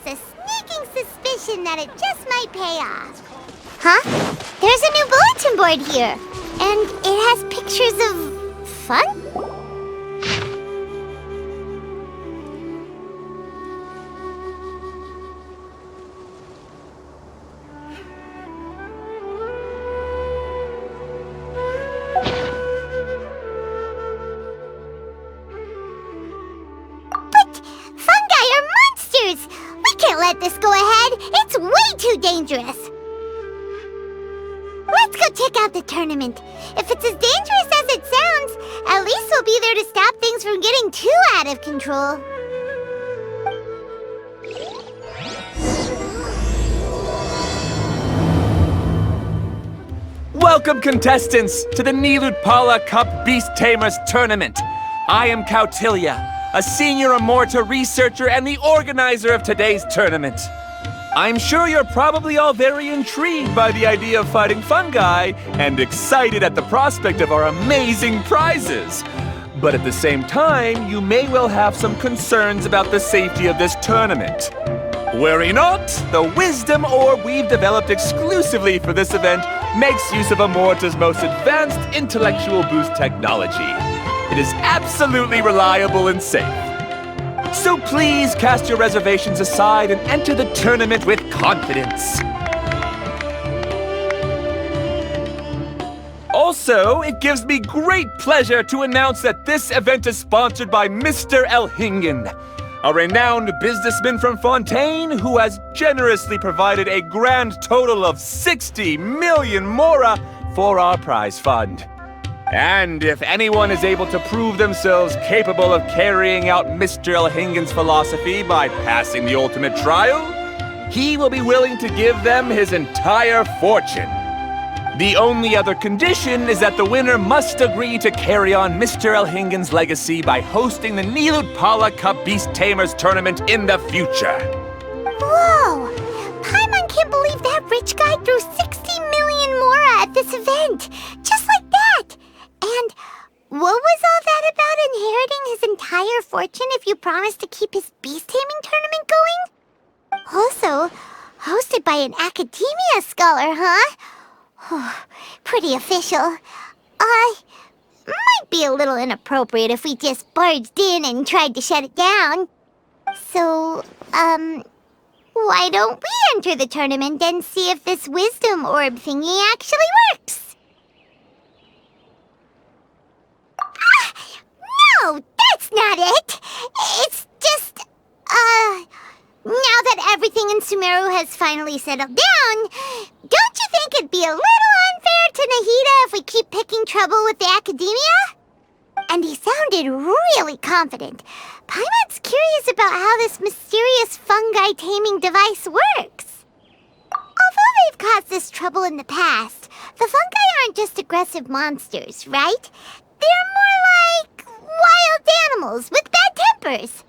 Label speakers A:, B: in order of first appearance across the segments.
A: has a sneaking suspicion that it just might pay off. Huh? There's a new bulletin board here, and it has pictures of fun? We can't let this go ahead. It's way too dangerous. Let's go check out the tournament. If it's as dangerous as it sounds, at least we'll be there to stop things from getting too out of control.
B: Welcome, contestants, to the Nilutpala Cup Beast Tamers Tournament. I am Kautilya, a senior Amorta researcher and the organizer of today's tournament. I'm sure you're probably all very intrigued by the idea of fighting fungi and excited at the prospect of our amazing prizes. But at the same time, you may well have some concerns about the safety of this tournament. Worry not, the wisdom orb we've developed exclusively for this event makes use of Amorta's most advanced intellectual boost technology. It is absolutely reliable and safe. So please cast your reservations aside and enter the tournament with confidence. Also, it gives me great pleasure to announce that this event is sponsored by Mr. Elhingen, a renowned businessman from Fontaine who has generously provided a grand total of 60 million mora for our prize fund. And if anyone is able to prove themselves capable of carrying out Mr. Elhingen's philosophy by passing the ultimate trial, he will be willing to give them his entire fortune. The only other condition is that the winner must agree to carry on Mr. Elhingen's legacy by hosting the Nilutpala Cup Beast Tamers Tournament in the future.
A: Whoa! Paimon can't believe that rich guy threw 60 million mora at this event! Just like that! And what was all that about inheriting his entire fortune if you promised to keep his beast taming tournament going? Also, hosted by an academia scholar, huh? Pretty official. Might be a little inappropriate if we just barged in and tried to shut it down. So, why don't we enter the tournament and see if this wisdom orb thingy actually works? No, that's not it! It's just, now that everything in Sumeru has finally settled down, don't you think it'd be a little unfair to Nahida if we keep picking trouble with the academia? And he sounded really confident. Paimon's curious about how this mysterious fungi taming device works. Although they've caused this trouble in the past, the fungi aren't just aggressive monsters, right? They're more like wild animals with bad tempers.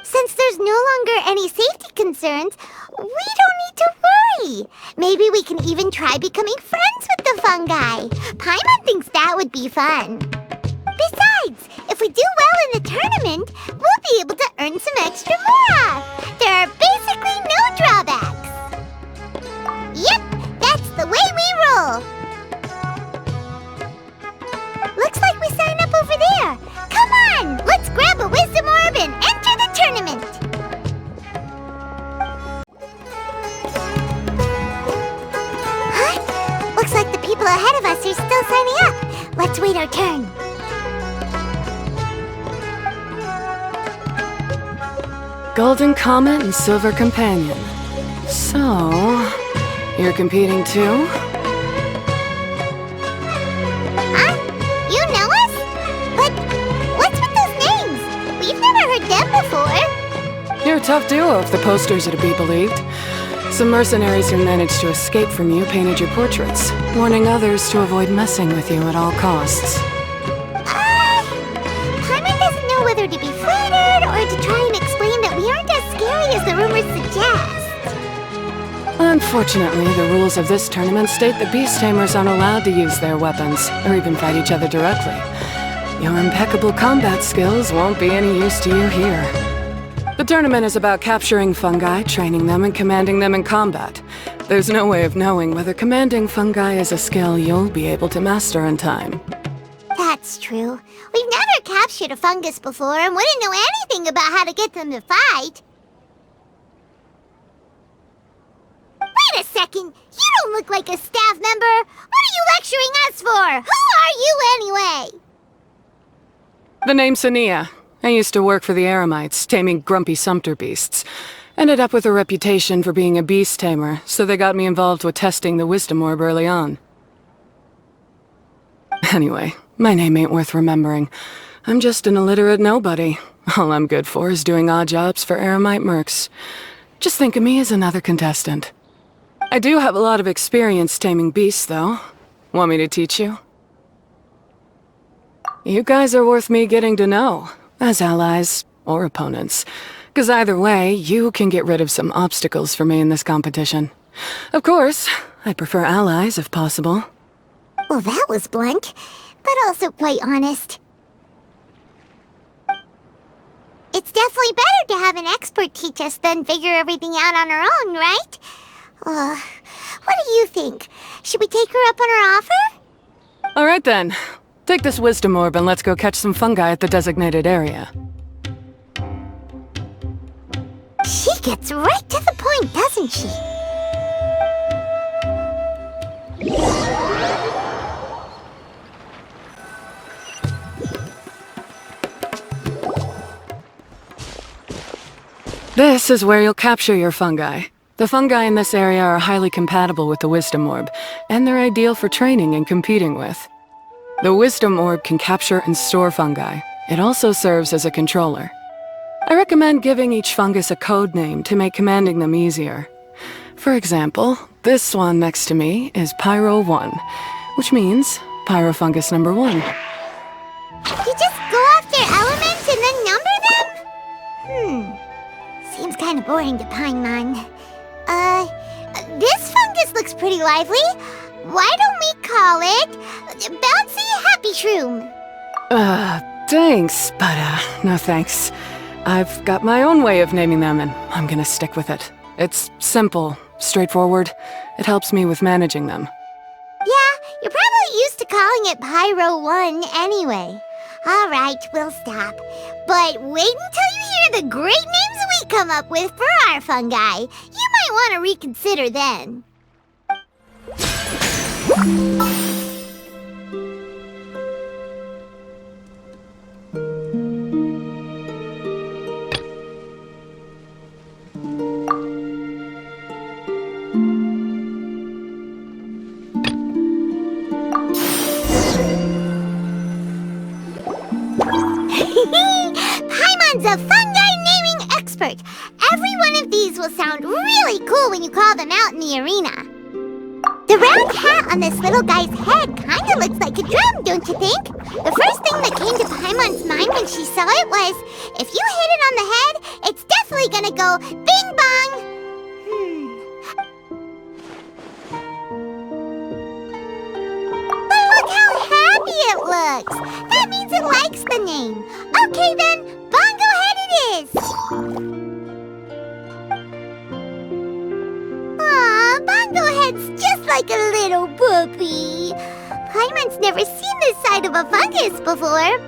A: Since there's no longer any safety concerns, we don't need to worry. Maybe we can even try becoming friends with the fungi. Paimon thinks that would be fun. Besides, if we do well in the tournament, we'll be able to earn some extra mora. There are basically no drawbacks. Yep, that's the way we roll. Looks like we sign up over there. Come on, let's grab a wisdom orb and enter the tournament. Huh? Looks like the people ahead of us are still signing up. Let's wait our turn.
C: Golden Comet and Silver Companion. So, you're competing too? You're a tough duo if the posters are to be believed. Some mercenaries who managed to escape from you painted your portraits, warning others to avoid messing with you at all costs.
A: Paimon doesn't know whether to be flattered or to try and explain that we aren't as scary as the rumors suggest.
C: Unfortunately, the rules of this tournament state that beast tamers aren't allowed to use their weapons, or even fight each other directly. Your impeccable combat skills won't be any use to you here. The tournament is about capturing fungi, training them, and commanding them in combat. There's no way of knowing whether commanding fungi is a skill you'll be able to master in time.
A: That's true. We've never captured a fungus before and wouldn't know anything about how to get them to fight. Wait a second! You don't look like a staff member! What are you lecturing us for? Who are you anyway?
C: The name's Sania. I used to work for the Eremites, taming grumpy sumpter beasts. Ended up with a reputation for being a beast tamer, so they got me involved with testing the wisdom orb early on. Anyway, my name ain't worth remembering. I'm just an illiterate nobody. All I'm good for is doing odd jobs for Eremite mercs. Just think of me as another contestant. I do have a lot of experience taming beasts, though. Want me to teach you? You guys are worth me getting to know, as allies or opponents. 'Cause either way, you can get rid of some obstacles for me in this competition. Of course, I'd prefer allies if possible.
A: Well, that was blunt, but also quite honest. It's definitely better to have an expert teach us than figure everything out on our own, right? What do you think? Should we take her up on her offer?
C: Alright then. Take this wisdom orb and let's go catch some fungi at the designated area.
A: She gets right to the point, doesn't she?
C: This is where you'll capture your fungi. The fungi in this area are highly compatible with the wisdom orb, and they're ideal for training and competing with. The wisdom orb can capture and store fungi. It also serves as a controller. I recommend giving each fungus a code name to make commanding them easier. For example, this one next to me is Pyro 1, which means Pyrofungus number 1.
A: You just go off their elements and then number them? Seems kind of boring to Paimon. This fungus looks pretty lively. Why don't we call it Bouncy Happy Shroom?
C: Thanks, but no thanks. I've got my own way of naming them, and I'm gonna stick with it. It's simple, straightforward. It helps me with managing them.
A: Yeah, you're probably used to calling it Pyro 1 anyway. Alright, we'll stop. But wait until you hear the great names we come up with for our fungi. You might want to reconsider then. Paimon's a fungi naming expert. Every one of these will sound really cool when you call them out in the arena. The round hat on this little guy's head kinda looks like a drum, don't you think? The first thing that came to Paimon's mind when she saw it was, if you hit it on the head, it's definitely gonna go bing bong. But look how happy it looks. That means it likes the name. Okay then, Bongo Head it is. Aw, Bongo Head's just like a little puppy. Paimon's never seen this side of a fungus before.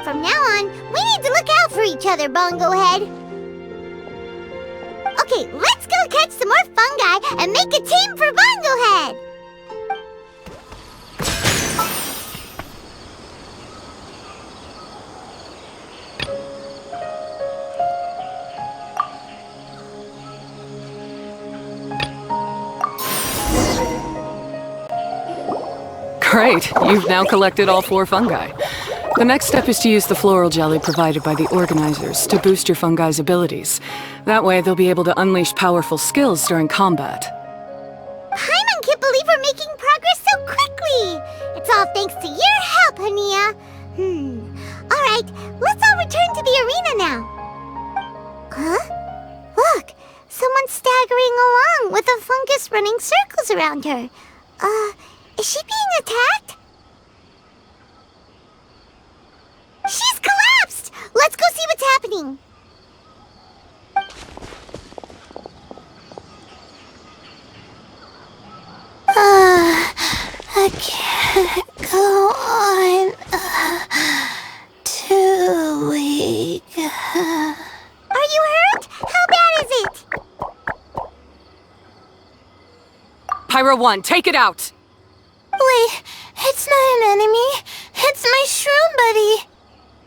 A: From now on, we need to look out for each other, Bongo Head. Okay, let's go catch some more fungi and make a team for Bongo Head.
C: Great, you've now collected all 4 fungi. The next step is to use the floral jelly provided by the organizers to boost your fungi's abilities. That way they'll be able to unleash powerful skills during combat.
A: Paimon can't believe we're making progress so quickly. It's all thanks to your help, Hania. Alright, let's all return to the arena now. Huh? Look, someone's staggering along with a fungus running circles around her. Is she being attacked? She's collapsed! Let's go see what's happening. leg. Are you hurt? How bad is it?
C: Pyro 1, take it out!
A: Wait, it's not an enemy. It's my shroom buddy.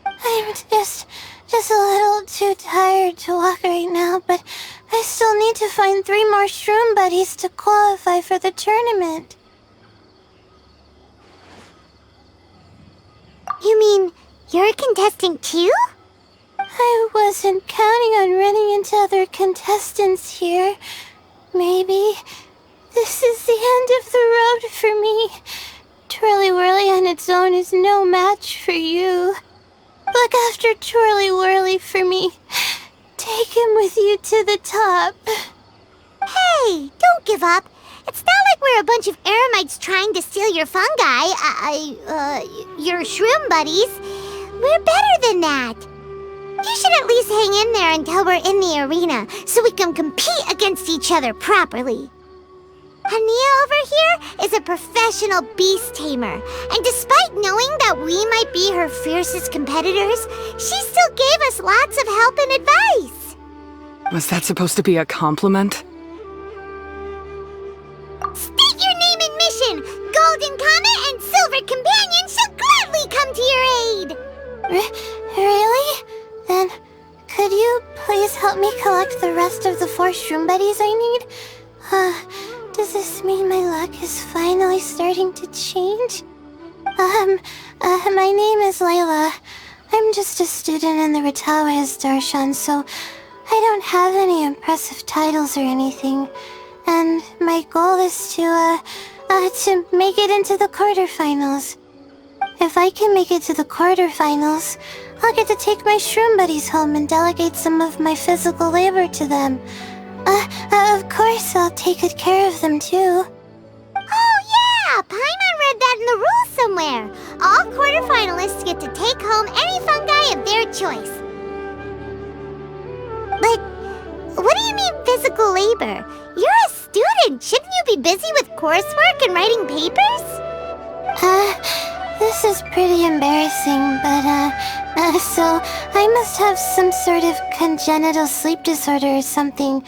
A: I'm just a little too tired to walk right now, but I still need to find 3 more shroom buddies to qualify for the tournament. You mean you're a contestant too? I wasn't counting on running into other contestants here. Maybe this is the end of the road for me. Twirly Whirly on its own is no match for you. Look after Twirly Whirly for me. Take him with you to the top. Hey, don't give up. It's not like we're a bunch of eremites trying to steal your fungi, your shroom buddies. We're better than that. You should at least hang in there until we're in the arena, so we can compete against each other properly. Hania over here is a professional beast tamer, and despite knowing that we might be her fiercest competitors, she still gave us lots of help and advice.
C: Was that supposed to be a compliment?
A: State your name and mission! Golden Comet and Silver Companion shall gladly come to your aid! Really? Then, could you please help me collect the rest of the 4 shroom buddies I need? Does this mean my luck is finally starting to change? My name is Layla. I'm just a student in the Ratawa's Darshan, so I don't have any impressive titles or anything. And my goal is to make it into the quarterfinals. If I can make it to the quarterfinals, I'll get to take my shroom buddies home and delegate some of my physical labor to them. Of course, I'll take good care of them too. Oh yeah! Paimon read that in the rules somewhere. All quarterfinalists get to take home any fungi of their choice. But what do you mean physical labor? You're a student. Shouldn't you be busy with coursework and writing papers? This is pretty embarrassing, but, so I must have some sort of congenital sleep disorder or something,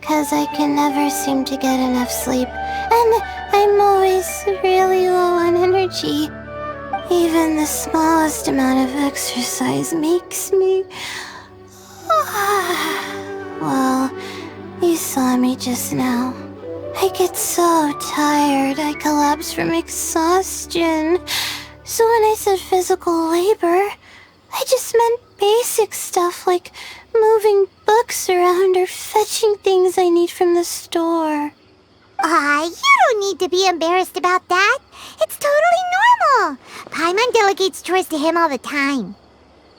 A: 'cause I can never seem to get enough sleep, and I'm always really low on energy. Even the smallest amount of exercise makes me... Well, you saw me just now. I get so tired, I collapse from exhaustion. So when I said physical labor, I just meant basic stuff like moving books around or fetching things I need from the store. You don't need to be embarrassed about that. It's totally normal. Paimon delegates chores to him all the time.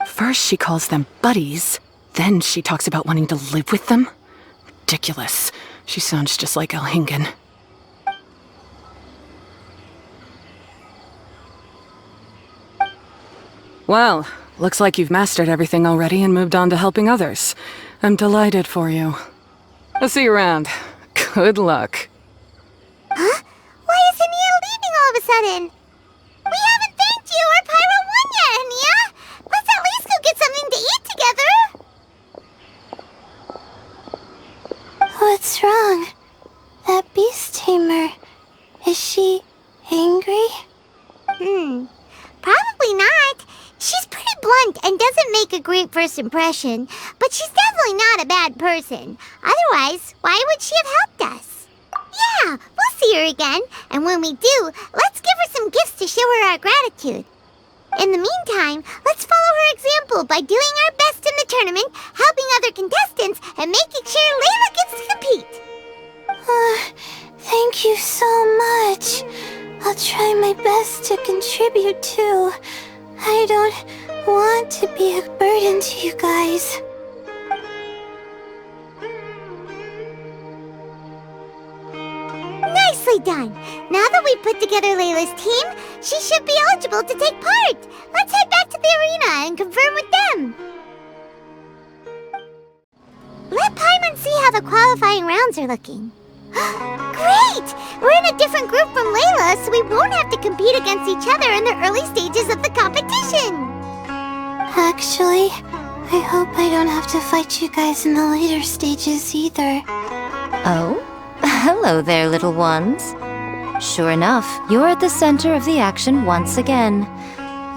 C: First she calls them buddies, then she talks about wanting to live with them? Ridiculous. She sounds just like Elhingen. Well, looks like you've mastered everything already and moved on to helping others. I'm delighted for you. I'll see you around. Good luck.
A: Huh? Why is Hania leaving all of a sudden? We haven't thanked you or Pyro 1 yet, Hania! Let's at least go get something to eat together! What's wrong? That beast tamer... Is she... angry? Probably not. She's pretty blunt and doesn't make a great first impression, but she's definitely not a bad person. Otherwise, why would she have helped us? Yeah, we'll see her again, and when we do, let's give her some gifts to show her our gratitude. In the meantime, let's follow her example by doing our best in the tournament, helping other contestants, and making sure Layla gets to compete. Thank you so much. I'll try my best to contribute too. I don't want to be a burden to you guys. Nicely done! Now that we've put together Layla's team, she should be eligible to take part! Let's head back to the arena and confirm with them! Let Paimon see how the qualifying rounds are looking. Great! We're in a different group from Layla, so we won't have to compete against each other in the early stages of the competition! Actually, I hope I don't have to fight you guys in the later stages either.
D: Oh? Hello there, little ones. Sure enough, you're at the center of the action once again.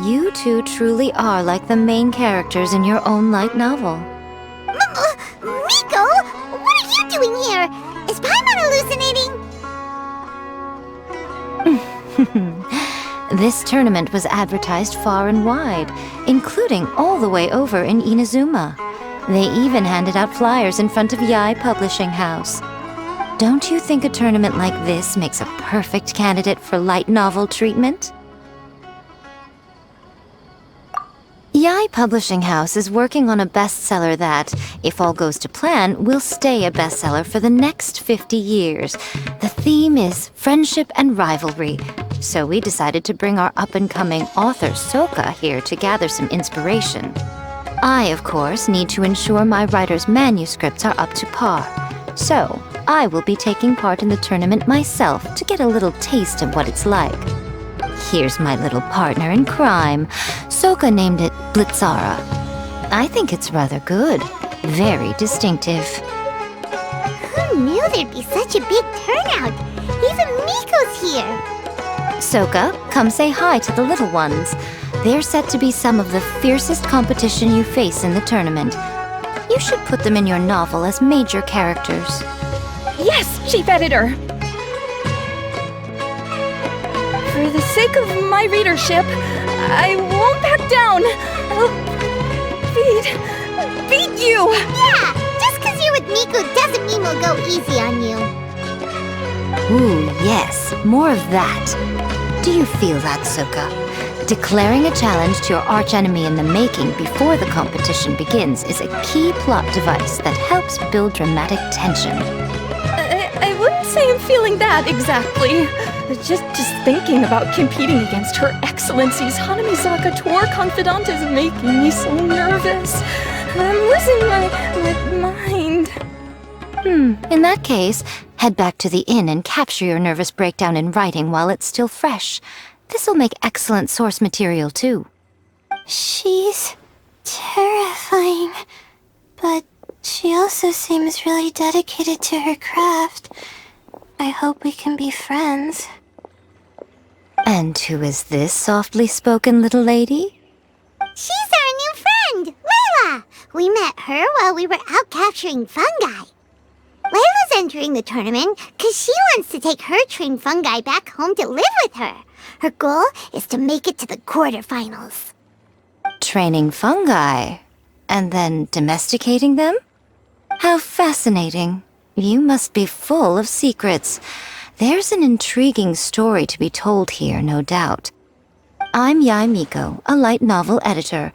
D: You two truly are like the main characters in your own light novel.
A: Miko, what are you doing here? Is Paimon hallucinating?
D: This tournament was advertised far and wide, including all the way over in Inazuma. They even handed out flyers in front of Yae Publishing House. Don't you think a tournament like this makes a perfect candidate for light novel treatment? Yae Publishing House is working on a bestseller that, if all goes to plan, will stay a bestseller for the next 50 years. The theme is friendship and rivalry, so we decided to bring our up-and-coming author Soka here to gather some inspiration. I, of course, need to ensure my writer's manuscripts are up to par, so I will be taking part in the tournament myself to get a little taste of what it's like. Here's my little partner in crime. Soka named it Blitzara. I think it's rather good. Very distinctive.
A: Who knew there'd be such a big turnout? Even Miko's here.
D: Soka, come say hi to the little ones. They're set to be some of the fiercest competition you face in the tournament. You should put them in your novel as major characters.
E: Yes, Chief Editor! For the sake of my readership, I won't back down. I'll beat you!
A: Yeah, just because you're with Miko doesn't mean we'll go easy on you.
D: Ooh, yes, more of that. Do you feel that, Soka? Declaring a challenge to your archenemy in the making before the competition begins is a key plot device that helps build dramatic tension.
E: I wouldn't say I'm feeling that exactly. Just thinking about competing against Her Excellency's Hanamizaka tour confidant is making me so nervous. I'm losing my mind.
D: In that case, head back to the inn and capture your nervous breakdown in writing while it's still fresh. This'll make excellent source material, too.
A: She's terrifying, but she also seems really dedicated to her craft. I hope we can be friends.
D: And who is this softly spoken little lady?
A: She's our new friend, Layla! We met her while we were out capturing fungi. Layla's entering the tournament because she wants to take her trained fungi back home to live with her. Her goal is to make it to the quarterfinals.
D: Training fungi? And then domesticating them? How fascinating. You must be full of secrets. There's an intriguing story to be told here, no doubt. I'm Yae Miko, a light novel editor.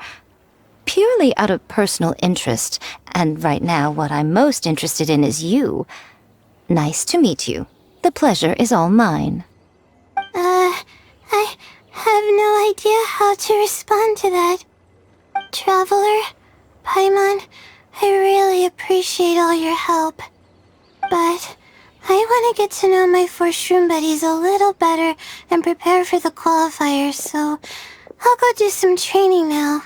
D: Purely out of personal interest, and right now what I'm most interested in is you. Nice to meet you. The pleasure is all mine.
A: I have no idea how to respond to that. Traveler, Paimon, I really appreciate all your help. But I want to get to know my 4 shroom buddies a little better and prepare for the qualifiers, so I'll go do some training now.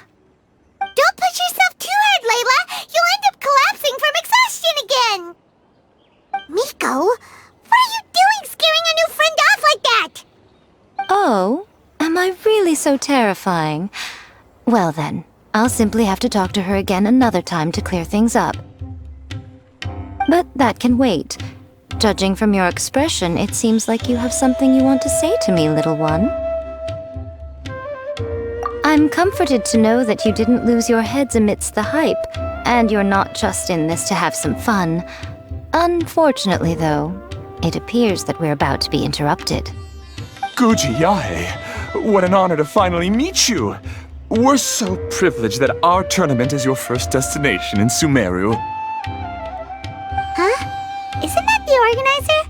A: Don't push yourself too hard, Layla! You'll end up collapsing from exhaustion again! Miko, what are you doing scaring a new friend off like that?
D: Oh, am I really so terrifying? Well then, I'll simply have to talk to her again another time to clear things up. But that can wait. Judging from your expression, it seems like you have something you want to say to me, little one. I'm comforted to know that you didn't lose your heads amidst the hype, and you're not just in this to have some fun. Unfortunately, though, it appears that we're about to be interrupted.
B: Guji Yae, what an honor to finally meet you. We're so privileged that our tournament is your first destination in Sumeru.
A: Huh? Isn't that the organizer?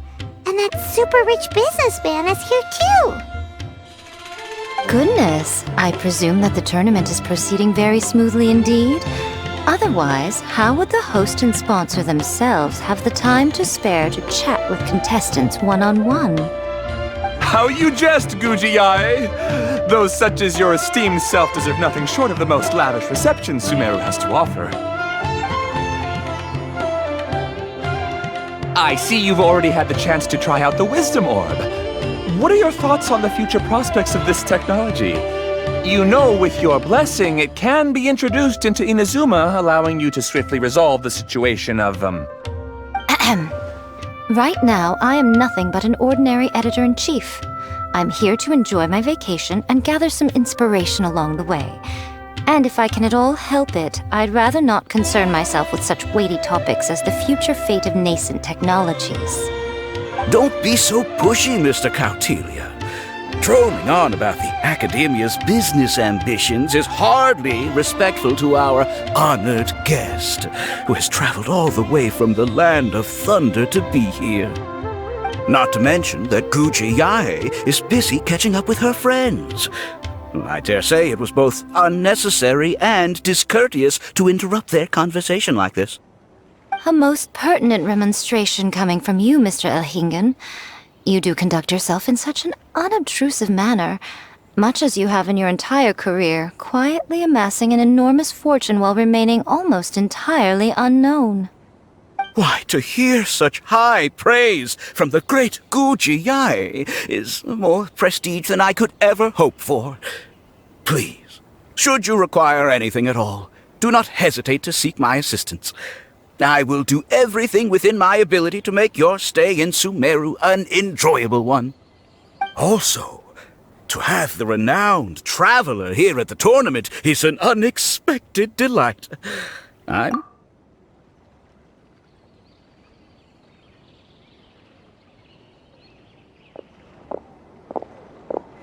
A: And that super rich businessman is here too.
D: Goodness, I presume that the tournament is proceeding very smoothly indeed. Otherwise, how would the host and sponsor themselves have the time to spare to chat with contestants one-on-one?
B: How you jest, Gujiyai! Those such as your esteemed self deserve nothing short of the most lavish reception Sumeru has to offer. I see you've already had the chance to try out the Wisdom Orb. What are your thoughts on the future prospects of this technology? You know, with your blessing, it can be introduced into Inazuma, allowing you to swiftly resolve the situation of,
D: Right now, I am nothing but an ordinary editor-in-chief. I'm here to enjoy my vacation and gather some inspiration along the way. And if I can at all help it, I'd rather not concern myself with such weighty topics as the future fate of nascent technologies.
F: Don't be so pushy, Mr. Kautelia. Droning on about the Academia's business ambitions is hardly respectful to our honored guest, who has traveled all the way from the land of thunder to be here. Not to mention that Gujiyai is busy catching up with her friends. I dare say it was both unnecessary and discourteous to interrupt their conversation like this.
D: A most pertinent remonstration coming from you, Mr. Elhingen. You do conduct yourself in such an unobtrusive manner, much as you have in your entire career, quietly amassing an enormous fortune while remaining almost entirely unknown.
F: Why, to hear such high praise from the great Gujiyai is more prestige than I could ever hope for. Please, should you require anything at all, do not hesitate to seek my assistance. I will do everything within my ability to make your stay in Sumeru an enjoyable one. Also, to have the renowned traveler here at the tournament is an unexpected delight.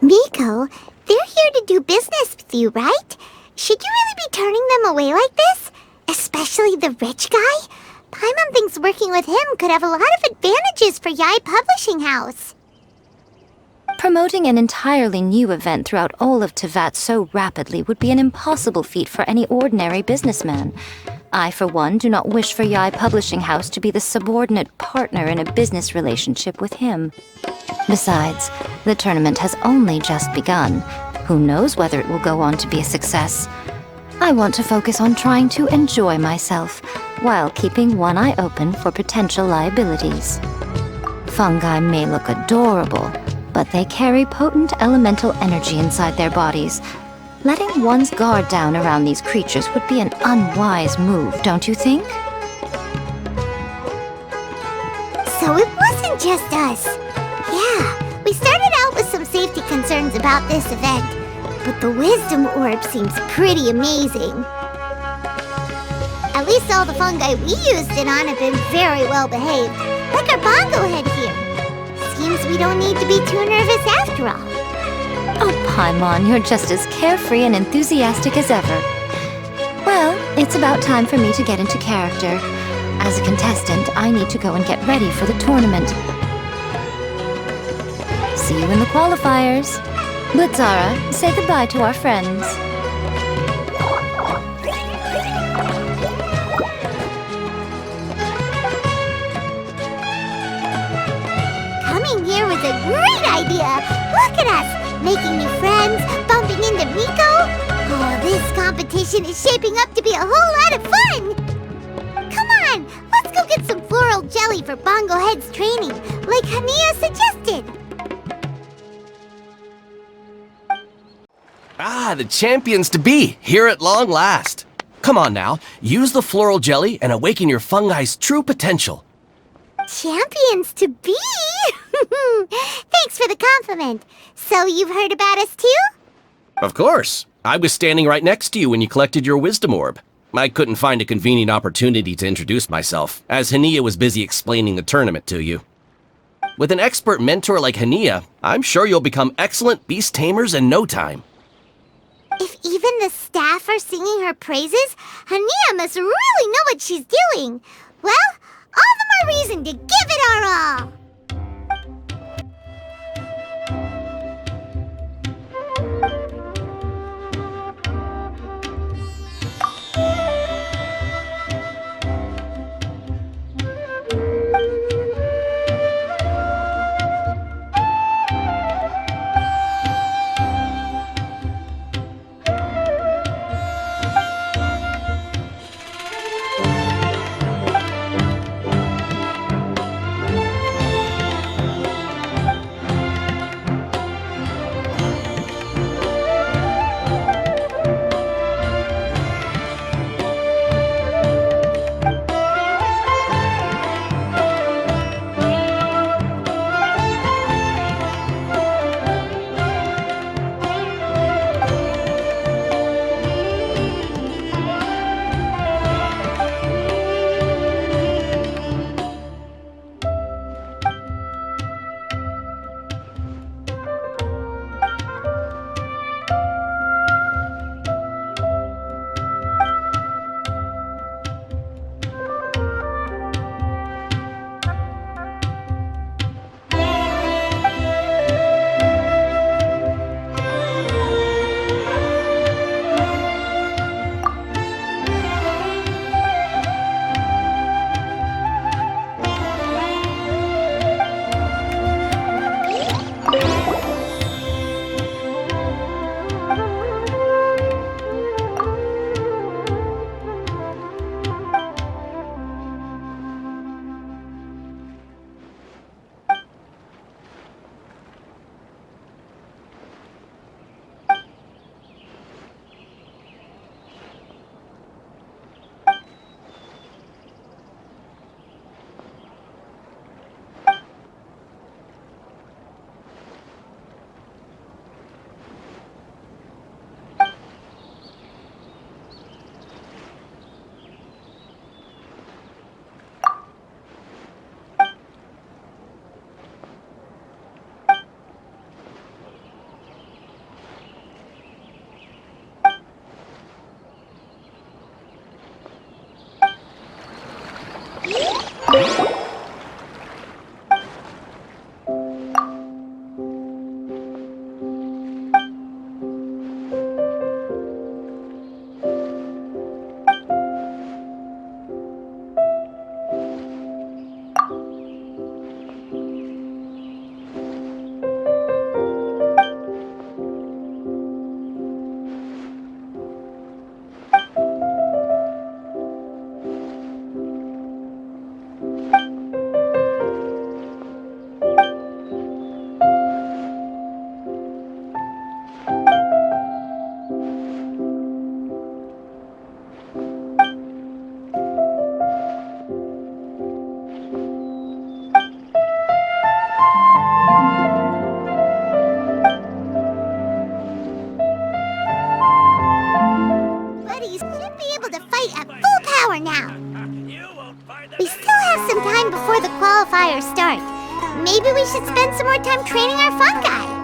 A: Miko, they're here to do business with you, right? Should you really be turning them away like this? Especially the rich guy? Paimon thinks working with him could have a lot of advantages for Yae Publishing House.
D: Promoting an entirely new event throughout all of Teyvat so rapidly would be an impossible feat for any ordinary businessman. I, for one, do not wish for Yae Publishing House to be the subordinate partner in a business relationship with him. Besides, the tournament has only just begun. Who knows whether it will go on to be a success? I want to focus on trying to enjoy myself, while keeping one eye open for potential liabilities. Fungi may look adorable, but they carry potent elemental energy inside their bodies. Letting one's guard down around these creatures would be an unwise move, don't you think?
A: So it wasn't just us. Yeah, we started out with some safety concerns about this event, but the Wisdom Orb seems pretty amazing. At least all the fungi we used it on have been very well behaved, like our bongo head here. Seems we don't need to be too nervous after all.
D: Oh, Paimon, you're just as carefree and enthusiastic as ever. Well, it's about time for me to get into character. As a contestant, I need to go and get ready for the tournament. See you in the qualifiers. Blitzara, say goodbye to our friends.
A: Coming here was a great idea! Look at us! Making new friends, bumping into Miko! Oh, this competition is shaping up to be a whole lot of fun! Come on, let's go get some floral jelly for Bongo Head's training, like Hania suggested!
G: Ah, the champions to be, here at long last. Come on now, use the floral jelly and awaken your fungi's true potential.
A: Champions to be? Thanks for the compliment. So you've heard about us too?
G: Of course. I was standing right next to you when you collected your wisdom orb. I couldn't find a convenient opportunity to introduce myself, as Hania was busy explaining the tournament to you. With an expert mentor like Hania, I'm sure you'll become excellent beast tamers in no time.
A: If even the staff are singing her praises, Hania must really know what she's doing. Well, all the more reason to give it our all. for now. We still have some time before the qualifiers start. Maybe we should spend some more time training our fungi.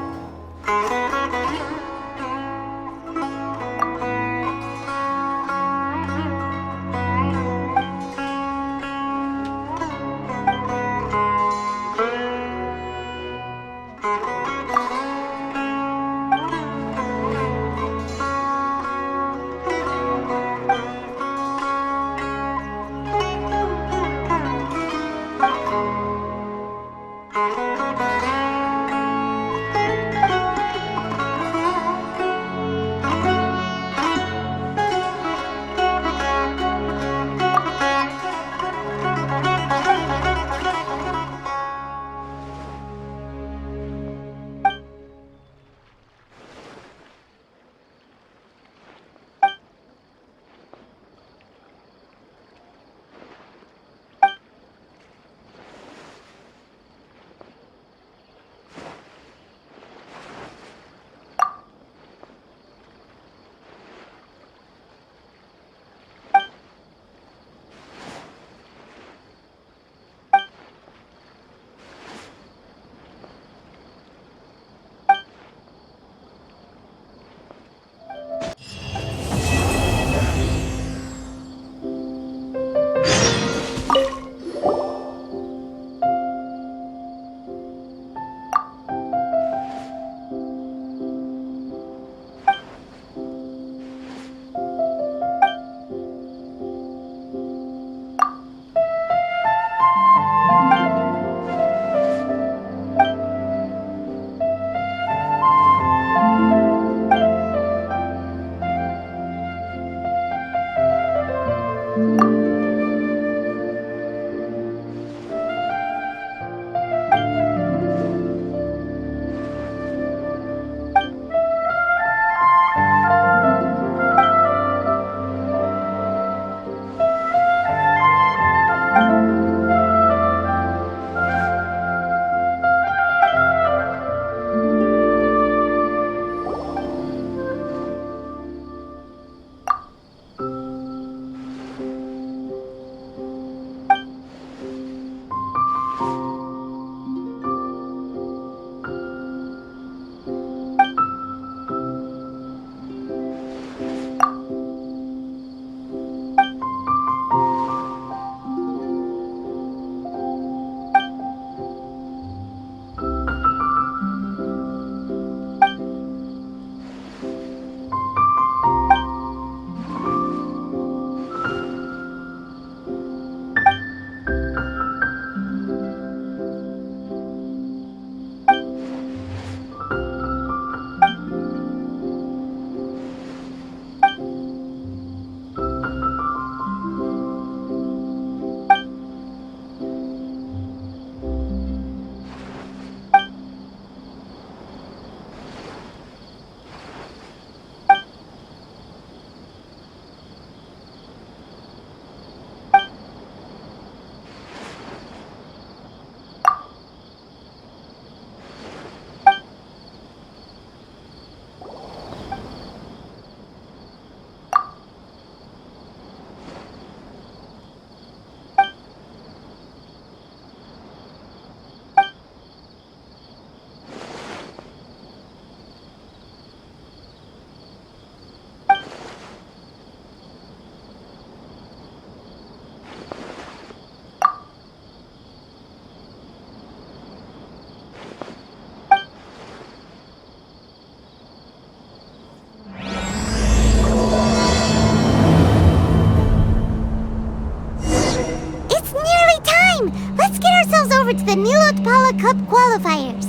A: over to the Nilot Pala Cup qualifiers.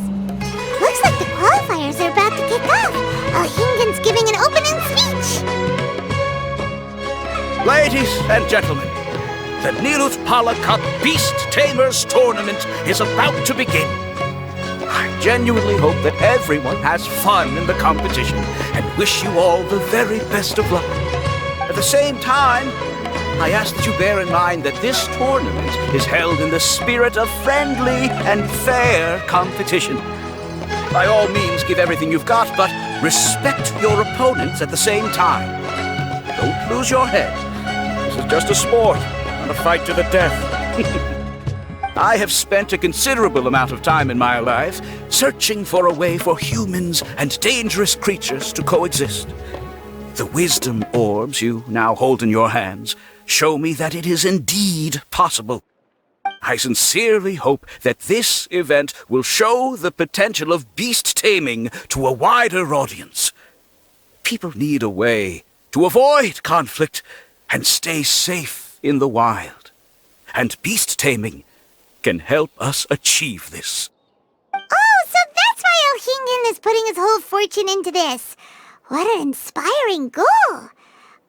A: Looks like the qualifiers are about to kick off. Alhingan's giving an opening speech.
F: Ladies and gentlemen, the Nilot Pala Cup Beast Tamers Tournament is about to begin. I genuinely hope that everyone has fun in the competition and wish you all the very best of luck. At the same time, I ask that you bear in mind that this tournament is held in the spirit of friendly and fair competition. By all means, give everything you've got, but respect your opponents at the same time. Don't lose your head. This is just a sport, not a fight to the death. I have spent a considerable amount of time in my life searching for a way for humans and dangerous creatures to coexist. The wisdom orbs you now hold in your hands show me that it is indeed possible. I sincerely hope that this event will show the potential of beast taming to a wider audience. People need a way to avoid conflict and stay safe in the wild. And beast taming can help us achieve this.
A: Oh, so that's why Elhingen is putting his whole fortune into this. What an inspiring goal.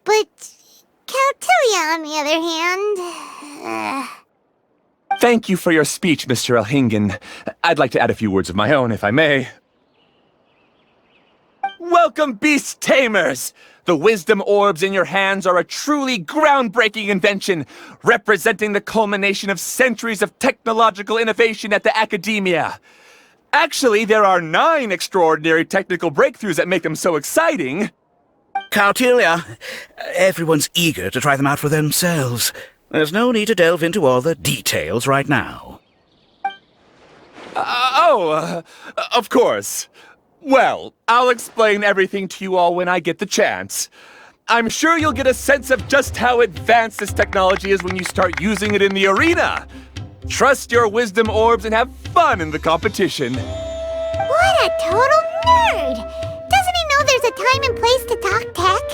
A: But Caltilia, on the other hand...
B: Thank you for your speech, Mr. Elhingen. I'd like to add a few words of my own, if I may. Welcome, Beast Tamers! The wisdom orbs in your hands are a truly groundbreaking invention, representing the culmination of centuries of technological innovation at the academia. Actually, there are 9 extraordinary technical breakthroughs that make them so exciting.
F: Caltilia, everyone's eager to try them out for themselves. There's no need to delve into all the details right now.
B: Of course. Well, I'll explain everything to you all when I get the chance. I'm sure you'll get a sense of just how advanced this technology is when you start using it in the arena. Trust your wisdom orbs and have fun in the competition.
A: What a total nerd! Doesn't he know there's a time and place to talk tech?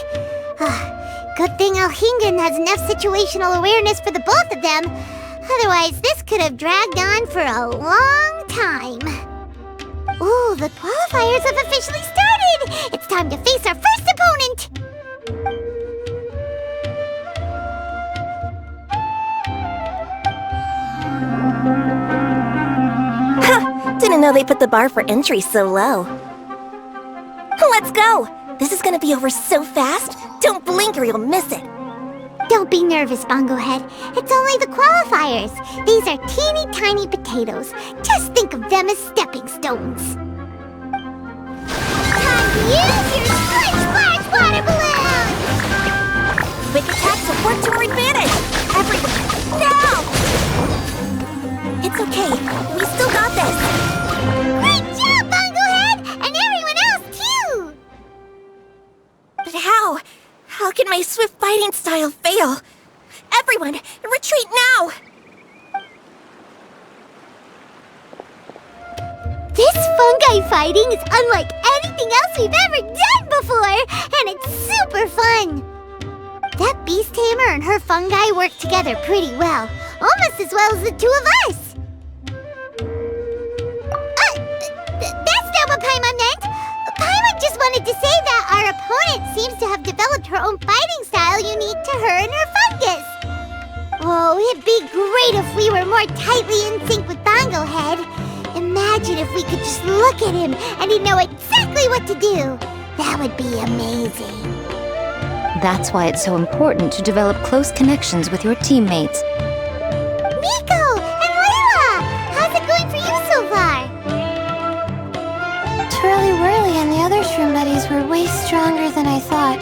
A: Good thing Elhingen has enough situational awareness for the both of them. Otherwise, this could have dragged on for a long time. Ooh, the qualifiers have officially started! It's time to face our first opponent!
H: Didn't know they put the bar for entry so low. Let's go! This is gonna be over so fast, don't blink or you'll miss it.
A: Don't be nervous, Bongo Head. It's only the qualifiers. These are teeny tiny potatoes. Just think of them as stepping stones. Time to use your Splish Splash water balloon!
H: Quick attacks will work to our advantage! Everyone, now! It's okay, we still got this!
A: Great job, Bongo Head! And everyone else, too!
H: But how? How can my swift biting style fail? Everyone, retreat now!
A: This fungi fighting is unlike anything else we've ever done before, and it's super fun! That beast tamer and her fungi work together pretty well, almost as well as the two of us! That's not what Paimon meant! Paimon just wanted to say that our opponent seems to have developed her own fighting style unique to her and her fungus! Oh, it'd be great if we were more tightly in sync with Bongo Head. Imagine if we could just look at him and he'd know exactly what to do. That would be amazing.
D: That's why it's so important to develop close connections with your teammates.
A: Miko and Layla! How's it going for you so far?
I: Twirly Whirly and the other shroom buddies were way stronger than I thought.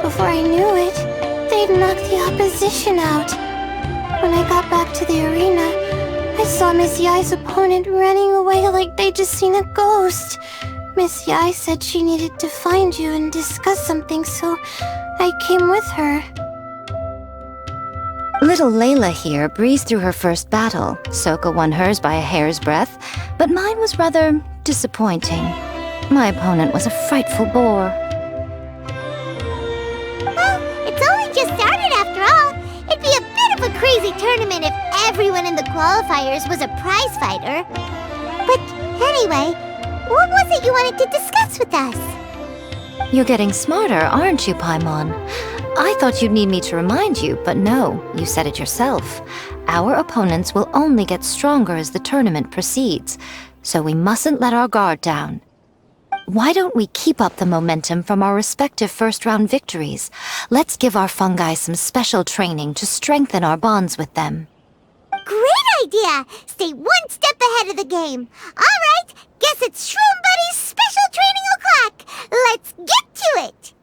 I: Before I knew it, they'd knocked the opposition out. When I got back to the arena, I saw Miss Yai's opponent running away like they'd just seen a ghost. Miss Yai said she needed to find you and discuss something, so I came with her.
D: Little Layla here breezed through her first battle. Soka won hers by a hair's breadth, but mine was rather disappointing. My opponent was a frightful bore.
A: Well, it's only just started after all. It'd be a bit of a crazy tournament if everyone in the qualifiers was a prize fighter. But anyway, what was it you wanted to discuss with us?
D: You're getting smarter, aren't you, Paimon? I thought you'd need me to remind you, but no, you said it yourself. Our opponents will only get stronger as the tournament proceeds, so we mustn't let our guard down. Why don't we keep up the momentum from our respective first-round victories? Let's give our fungi some special training to strengthen our bonds with them.
A: Great idea! Stay one step ahead of the game. All right, guess it's Shroom Buddy's special training o'clock. Let's get to it!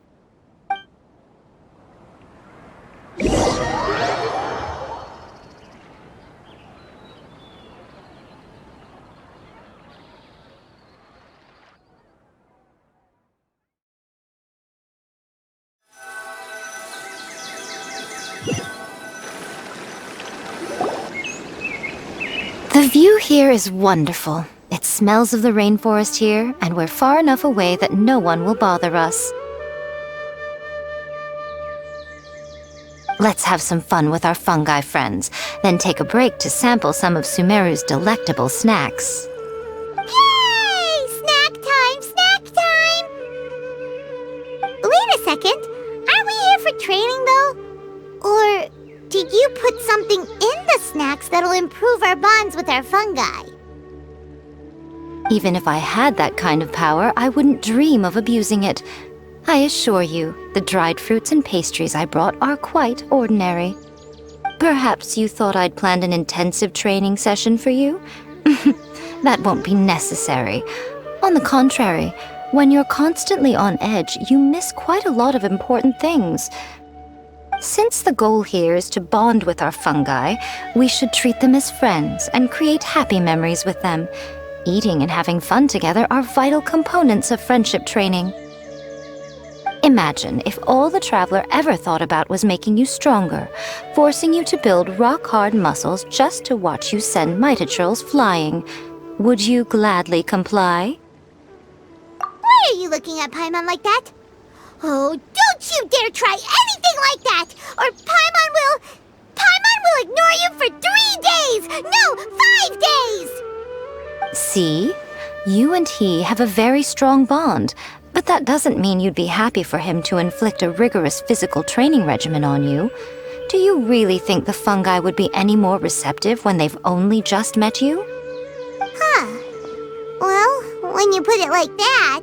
D: The view here is wonderful. It smells of the rainforest here, and we're far enough away that no one will bother us. Let's have some fun with our fungi friends, then take a break to sample some of Sumeru's delectable snacks.
A: Yay! Snack time! Snack time! Wait a second. Aren't we here for training, though? Or did you put something in the snacks that'll improve our bonds with our fungi?
D: Even if I had that kind of power, I wouldn't dream of abusing it. I assure you, the dried fruits and pastries I brought are quite ordinary. Perhaps you thought I'd planned an intensive training session for you? That won't be necessary. On the contrary, when you're constantly on edge, you miss quite a lot of important things. Since the goal here is to bond with our fungi, we should treat them as friends and create happy memories with them. Eating and having fun together are vital components of friendship training. Imagine if all the Traveler ever thought about was making you stronger, forcing you to build rock-hard muscles just to watch you send mitochurls flying. Would you gladly comply?
A: Why are you looking at Paimon like that? Oh, don't you dare try anything like that! Or Paimon will ignore you for 3 days! No, 5 days!
D: See? You and he have a very strong bond, but that doesn't mean you'd be happy for him to inflict a rigorous physical training regimen on you. Do you really think the fungi would be any more receptive when they've only just met you?
A: Huh. Well, when you put it like that...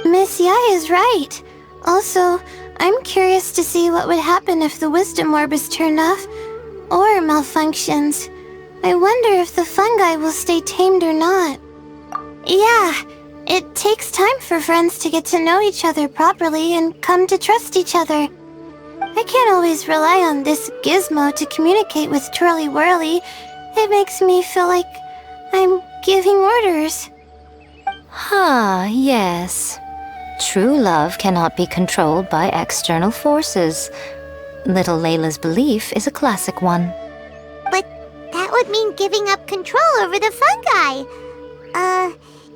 I: Miss Yai is right. Also, I'm curious to see what would happen if the wisdom orb is turned off or malfunctions. I wonder if the fungi will stay tamed or not. Yeah, it takes time for friends to get to know each other properly and come to trust each other. I can't always rely on this gizmo to communicate with Twirly Whirly. It makes me feel like I'm giving orders.
D: Yes. True love cannot be controlled by external forces. Little Layla's belief is a classic one.
A: But that would mean giving up control over the fungi.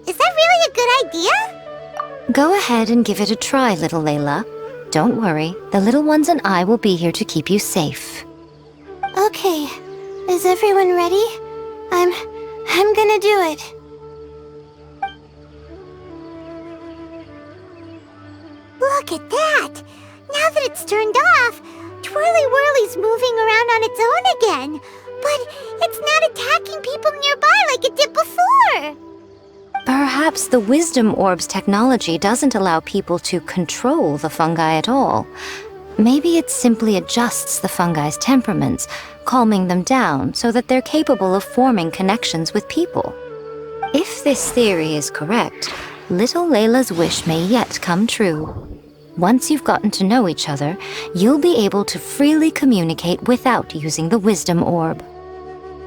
A: Is that really a good idea?
D: Go ahead and give it a try, little Layla. Don't worry, the little ones and I will be here to keep you safe.
I: Okay, is everyone ready? I'm gonna do it.
A: Look at that! Now that it's turned off, Twirly Whirly's moving around on its own again. But it's not attacking people nearby like it did before.
D: Perhaps the Wisdom Orb's technology doesn't allow people to control the fungi at all. Maybe it simply adjusts the fungi's temperaments, calming them down so that they're capable of forming connections with people. If this theory is correct, little Layla's wish may yet come true. Once you've gotten to know each other, you'll be able to freely communicate without using the Wisdom Orb.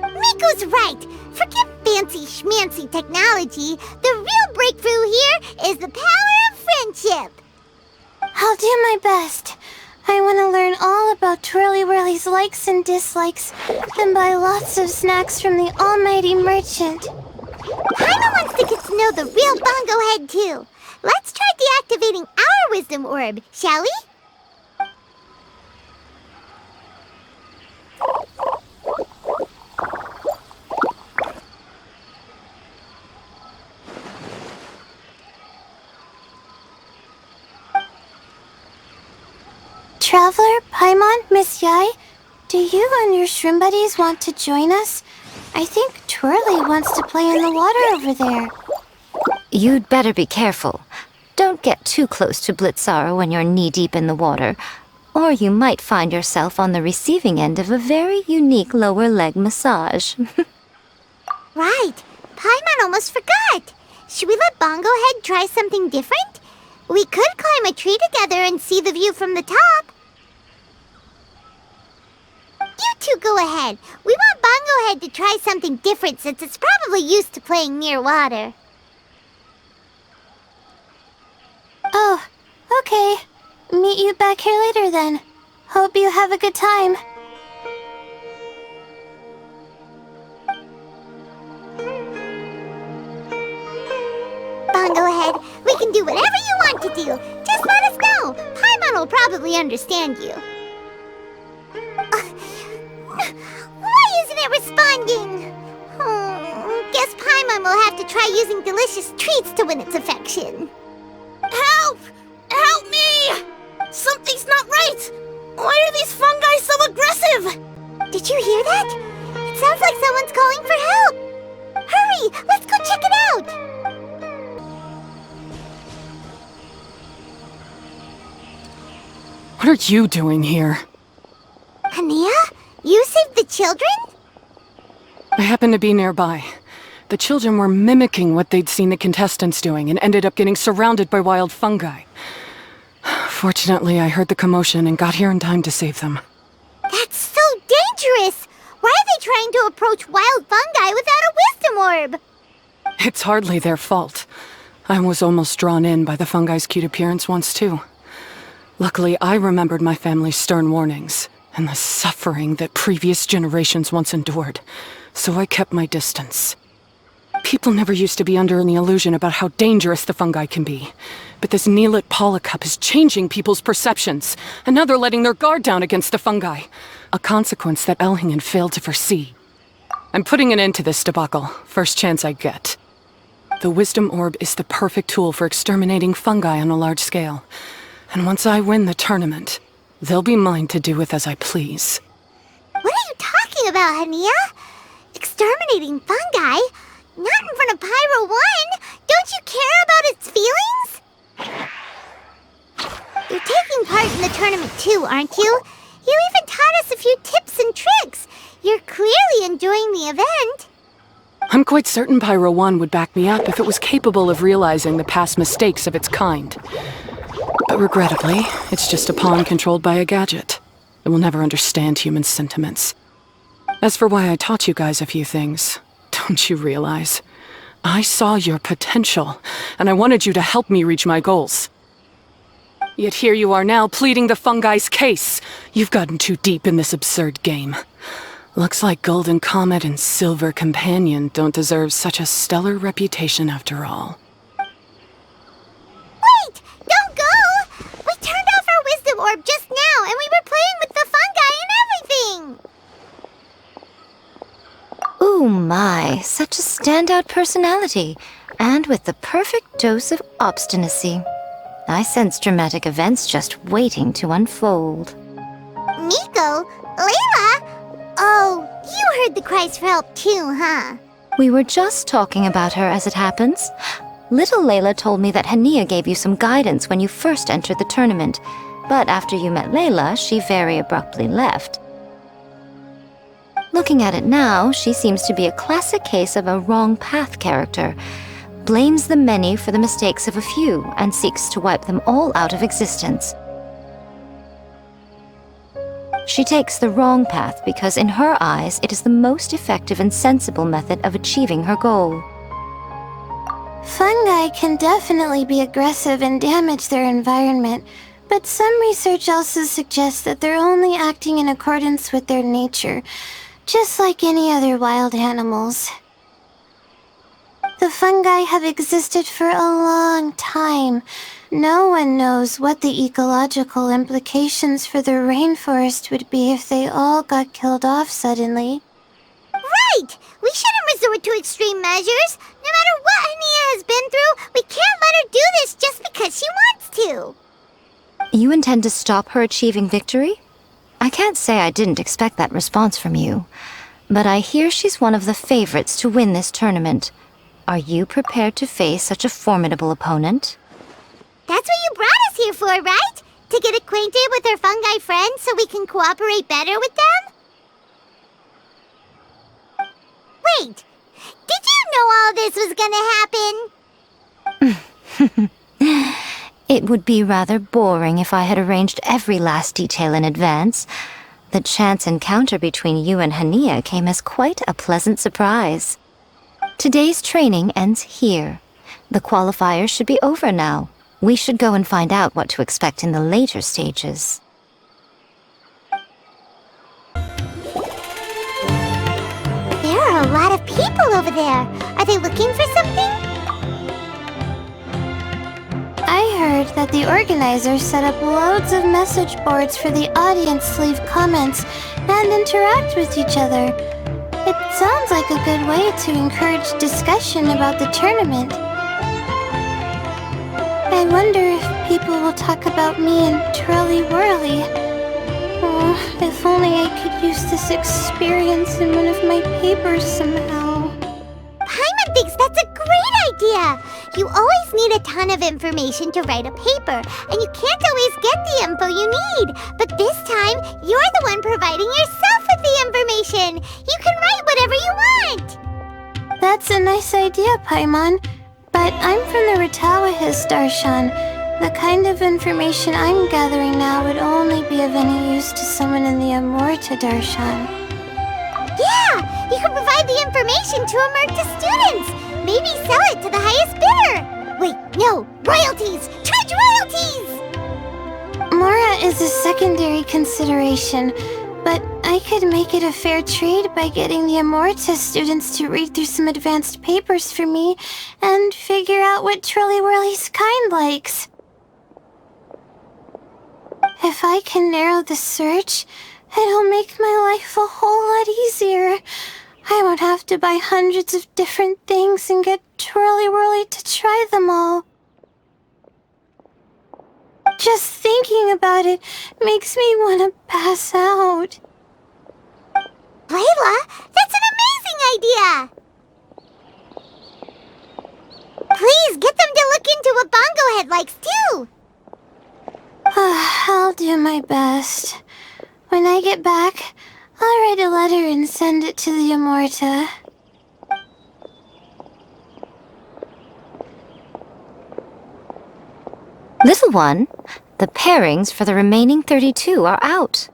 A: Miko's right! Forget fancy schmancy technology. The real breakthrough here is the power of friendship.
I: I'll do my best. I want to learn all about Twirly Whirly's likes and dislikes, and buy lots of snacks from the almighty merchant.
A: Paimon wants to get to know the real Bongo Head, too. Let's try deactivating our Wisdom Orb, shall we?
I: Traveler, Paimon, Miss Yai, do you and your shrimp buddies want to join us? I think Twirly wants to play in the water over there.
D: You'd better be careful. Don't get too close to Blitzara when you're knee-deep in the water, or you might find yourself on the receiving end of a very unique lower leg massage.
A: Right. Paimon almost forgot. Should we let Bongo Head try something different? We could climb a tree together and see the view from the top. two go ahead. We want Bongo Head to try something different since it's probably used to playing near water.
I: Oh, okay. Meet you back here later then. Hope you have a good time.
A: Bongo Head, we can do whatever you want to do. Just let us know. Paimon will probably understand you. Why isn't it responding? Guess Paimon will have to try using delicious treats to win its affection.
H: Help! Help me! Something's not right! Why are these fungi so aggressive?
A: Did you hear that? It sounds like someone's calling for help. Hurry, let's go check it out.
C: What are you doing here?
A: Hania, you saved the children?
C: I happened to be nearby. The children were mimicking what they'd seen the contestants doing and ended up getting surrounded by wild fungi. Fortunately, I heard the commotion and got here in time to save them.
A: That's so dangerous! Why are they trying to approach wild fungi without a wisdom orb?
C: It's hardly their fault. I was almost drawn in by the fungi's cute appearance once, too. Luckily, I remembered my family's stern warnings and the suffering that previous generations once endured, so I kept my distance. People never used to be under any illusion about how dangerous the fungi can be. But this Neelut Polycup is changing people's perceptions, and now they're letting their guard down against the fungi. A consequence that Elhingen failed to foresee. I'm putting an end to this debacle, first chance I get. The Wisdom Orb is the perfect tool for exterminating fungi on a large scale. And once I win the tournament, they'll be mine to do with as I please.
A: What are you talking about, Hania? Exterminating fungi? Not in front of Pyro 1! Don't you care about its feelings? You're taking part in the tournament too, aren't you? You even taught us a few tips and tricks. You're clearly enjoying the event.
C: I'm quite certain Pyro 1 would back me up if it was capable of realizing the past mistakes of its kind. But regrettably, it's just a pawn controlled by a gadget. It will never understand human sentiments. As for why I taught you guys a few things, don't you realize? I saw your potential, and I wanted you to help me reach my goals. Yet here you are now pleading the fungi's case. You've gotten too deep in this absurd game. Looks like Golden Comet and Silver Companion don't deserve such a stellar reputation after all.
A: Wait! Don't go! We turned off our Wisdom Orb just now, and we were playing with the fungi and everything!
D: Ooh my, such a standout personality, and with the perfect dose of obstinacy. I sense dramatic events just waiting to unfold.
A: Nico? Layla? Oh, you heard the cries for help too, huh?
D: We were just talking about her as it happens. Little Layla told me that Hania gave you some guidance when you first entered the tournament, but after you met Layla, she very abruptly left. Looking at it now, she seems to be a classic case of a wrong path character. Blames the many for the mistakes of a few and seeks to wipe them all out of existence. She takes the wrong path because in her eyes it is the most effective and sensible method of achieving her goal.
I: Fungi can definitely be aggressive and damage their environment, but some research also suggests that they're only acting in accordance with their nature, just like any other wild animals. The fungi have existed for a long time. No one knows what the ecological implications for the rainforest would be if they all got killed off suddenly.
A: Right! We shouldn't resort to extreme measures. No matter what Hania has been through, we can't let her do this just because she wants to.
D: You intend to stop her achieving victory? I can't say I didn't expect that response from you, but I hear she's one of the favorites to win this tournament. Are you prepared to face such a formidable opponent?
A: That's what you brought us here for, right? To get acquainted with our fungi friends so we can cooperate better with them? Wait, did you know all this was gonna happen?
D: It would be rather boring if I had arranged every last detail in advance. The chance encounter between you and Hania came as quite a pleasant surprise. Today's training ends here. The qualifiers should be over now. We should go and find out what to expect in the later stages.
A: There are a lot of people over there. Are they looking for something?
I: I heard that the organizers set up loads of message boards for the audience to leave comments and interact with each other. It sounds like a good way to encourage discussion about the tournament. I wonder if people will talk about me and Twirly Whirly. Oh, if only I could use this experience in one of my papers somehow.
A: Paimon thinks that's a great idea! You always need a ton of information to write a paper, and you can't always get the info you need. But this time, you're the one providing yourself with the information! You can write whatever you want!
I: That's a nice idea, Paimon. But I'm from the Ratawa-his Darshan. The kind of information I'm gathering now would only be of any use to someone in the Amorta Darshan.
A: Yeah! You can provide the information to Amurta students! Maybe sell it to the highest bidder! Wait, no! Royalties! Charge royalties!
I: Mora is a secondary consideration, but I could make it a fair trade by getting the Amorta students to read through some advanced papers for me and figure out what Twirly Whirly's kind likes. If I can narrow the search, it'll make my life a whole lot easier. I won't have to buy hundreds of different things and get Twirly Whirly to try them all. Just thinking about it makes me want to pass out.
A: Layla, that's an amazing idea! Please, get them to look into what Bongo Head likes, too!
I: I'll do my best. When I get back, I'll write a letter and send it to the Amorta.
D: Little one, the pairings for the remaining 32 are out.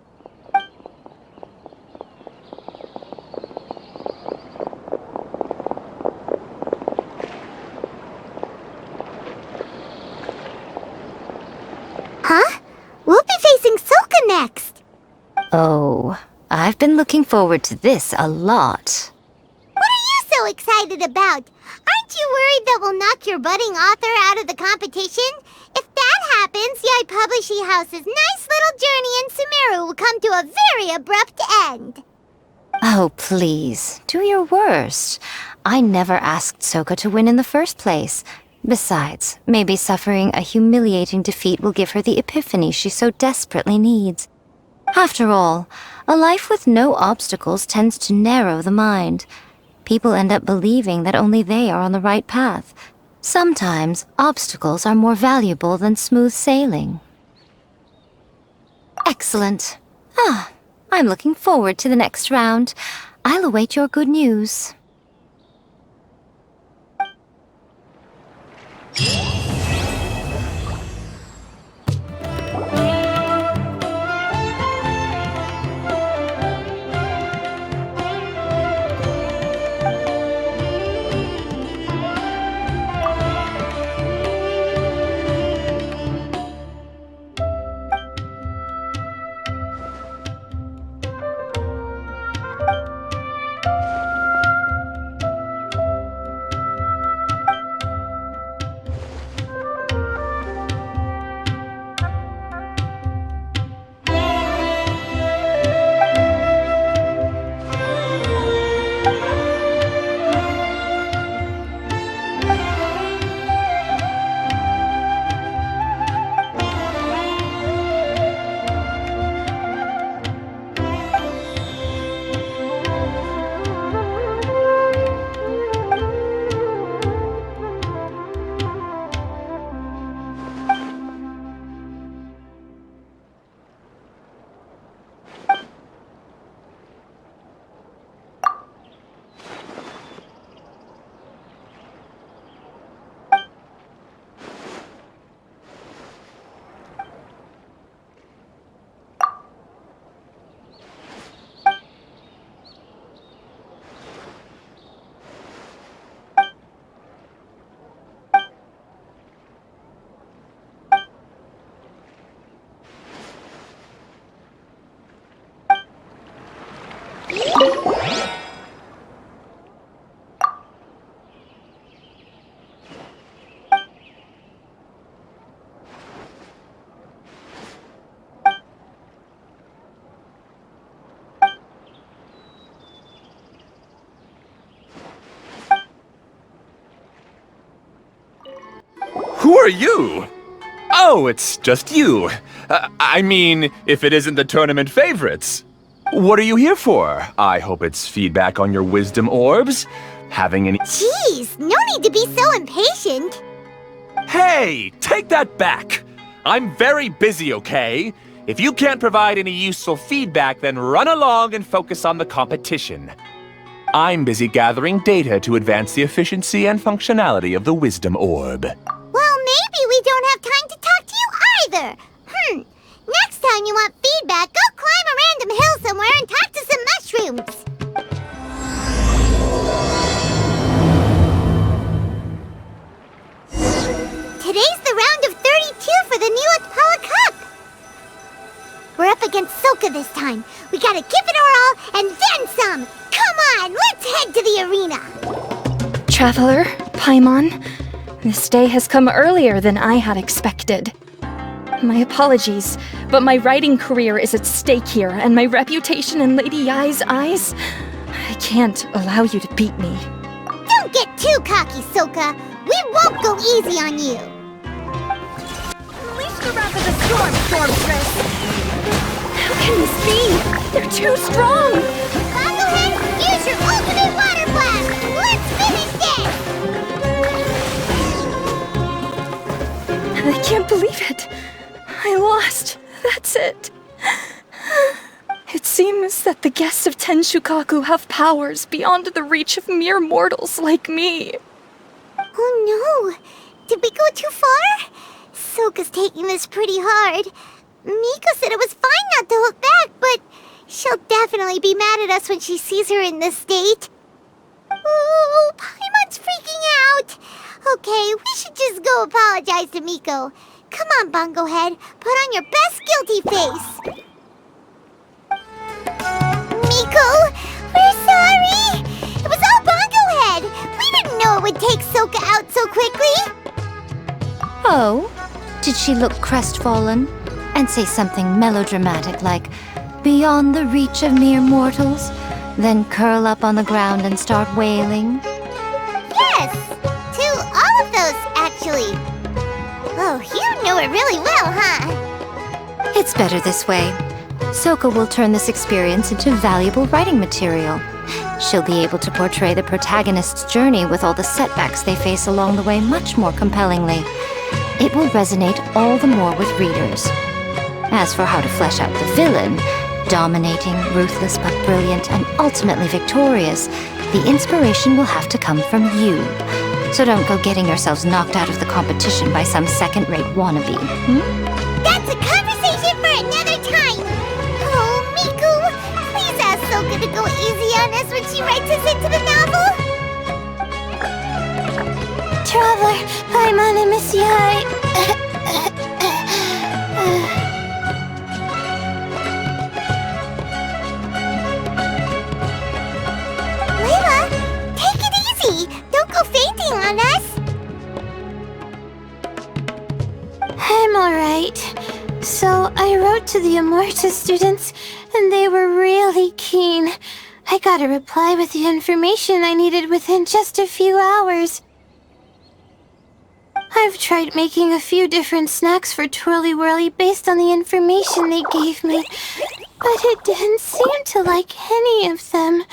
A: Huh? We'll be facing Soka next!
D: Oh, I've been looking forward to this a lot.
A: What are you so excited about? Aren't you worried that we'll knock your budding author out of the competition? If that happens, Yai Publishing House's nice little journey in Sumeru will come to a very abrupt end.
D: Oh, please, do your worst. I never asked Soka to win in the first place. Besides, maybe suffering a humiliating defeat will give her the epiphany she so desperately needs. After all, a life with no obstacles tends to narrow the mind. People end up believing that only they are on the right path. Sometimes, obstacles are more valuable than smooth sailing. Excellent. I'm looking forward to the next round. I'll await your good news.
B: Who are you? Oh, it's just you. I mean, if it isn't the tournament favorites. What are you here for? I hope it's feedback on your wisdom orbs? Having any—
A: Jeez, no need to be so impatient.
B: Hey, take that back. I'm very busy, okay? If you can't provide any useful feedback, then run along and focus on the competition. I'm busy gathering data to advance the efficiency and functionality of the wisdom orb.
A: Well, maybe we don't have time to talk to you either. Next time you want feedback, go climb a random hill somewhere and talk to some mushrooms. Today's the round of 32 for the new Apollo Cup. We're up against Soka this time. We gotta give it our all and then some. Come on, let's head to the arena.
E: Traveler, Paimon, this day has come earlier than I had expected. My apologies, but my writing career is at stake here, and my reputation in Lady Yai's eyes, I can't allow you to beat me.
A: Don't get too cocky, Soka. We won't go easy on you.
H: Unleash the wrath of the storm, Stormtress!
E: How can this be? They're too strong!
A: Bonglehead, use your ultimate water blast! Let's finish this!
E: I can't believe it. I lost. That's it. It seems that the guests of Tenshukaku have powers beyond the reach of mere mortals like me.
A: Oh no! Did we go too far? Soka's taking this pretty hard. Miko said it was fine not to look back, but she'll definitely be mad at us when she sees her in this state. Ooh, Paimon's freaking out! Okay, we should just go apologize to Miko. Come on, Bungohead, put on your best guilty face. Miko, we're sorry! It was all Bungohead! We didn't know it would take Soka out so quickly!
D: Oh? Did she look crestfallen? And say something melodramatic like, beyond the reach of mere mortals? Then curl up on the ground and start wailing?
A: Yes! To all of those, actually. Oh, you know it really well, huh?
D: It's better this way. Soka will turn this experience into valuable writing material. She'll be able to portray the protagonist's journey with all the setbacks they face along the way much more compellingly. It will resonate all the more with readers. As for how to flesh out the villain, dominating, ruthless but brilliant, and ultimately victorious, the inspiration will have to come from you. So don't go getting yourselves knocked out of the competition by some second-rate wannabe.
A: That's a conversation for another time! Oh, Miku, please ask Soka to go easy on us when she writes us into the novel!
I: Traveler, Paimon and Miss Yai.
A: Layla, take it easy! Don't go fainting on us!
I: I'm alright. So, I wrote to the Amorta students, and they were really keen. I got a reply with the information I needed within just a few hours. I've tried making a few different snacks for Twirly Whirly based on the information they gave me, but it didn't seem to like any of them.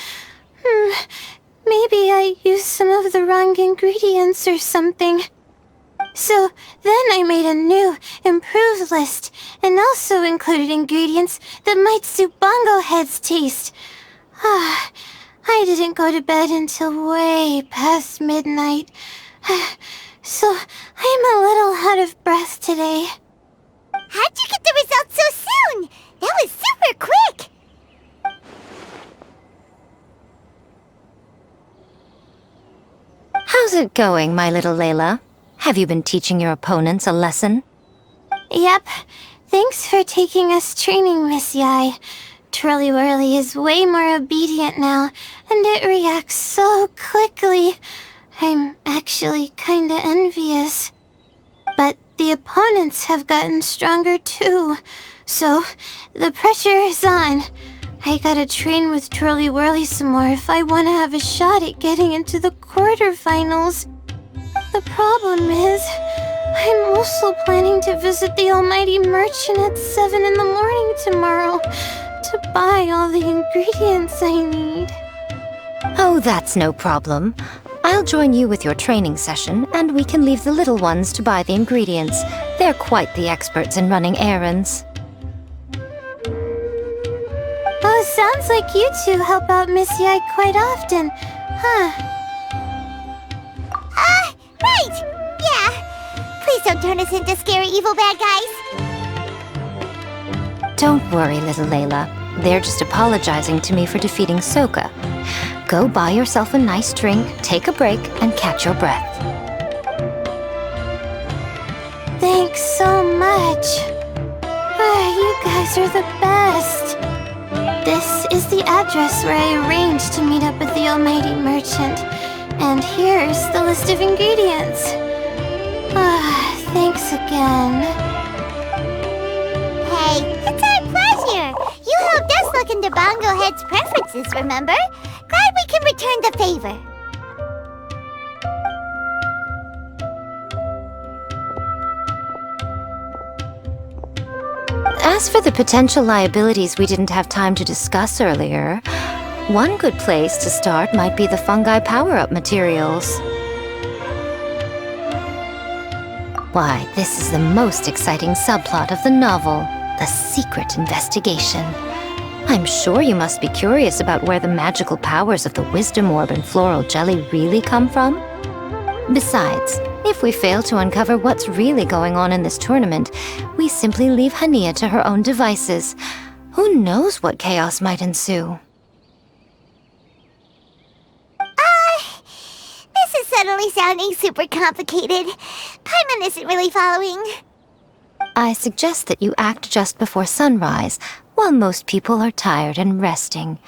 I: Maybe I used some of the wrong ingredients or something. So then I made a new, improved list, and also included ingredients that might suit Bongo Head's taste. I didn't go to bed until way past midnight. So I'm a little out of breath today.
A: How'd you get the results so soon? That was super quick!
D: How's it going, my little Layla? Have you been teaching your opponents a lesson?
I: Yep. Thanks for taking us training, Miss Yai. Twirly Whirly is way more obedient now, and it reacts so quickly. I'm actually kinda envious. But the opponents have gotten stronger too, so the pressure is on. I gotta train with Twirly Whirly some more if I wanna have a shot at getting into the quarterfinals. The problem is, I'm also planning to visit the almighty merchant at 7 in the morning tomorrow to buy all the ingredients I need.
D: Oh, that's no problem. I'll join you with your training session, and we can leave the little ones to buy the ingredients. They're quite the experts in running errands.
I: Oh, sounds like you two help out Miss Yai quite often, huh?
A: Right! Yeah. Please don't turn us into scary evil bad guys.
D: Don't worry, little Layla. They're just apologizing to me for defeating Sokka. Go buy yourself a nice drink, take a break, and catch your breath.
I: Thanks so much. You guys are the best. This is the address where I arranged to meet up with the almighty merchant. And here's the list of ingredients. Thanks again.
A: Hey, it's our pleasure. You helped us look into Bongo Head's preferences, remember? Glad we can return the favor.
D: As for the potential liabilities we didn't have time to discuss earlier, one good place to start might be the fungi power-up materials. Why, this is the most exciting subplot of the novel, the secret investigation. I'm sure you must be curious about where the magical powers of the wisdom orb and floral jelly really come from. Besides, if we fail to uncover what's really going on in this tournament, we simply leave Hania to her own devices. Who knows what chaos might ensue?
A: This is suddenly sounding super complicated. Paimon isn't really following.
D: I suggest that you act just before sunrise, while most people are tired and resting.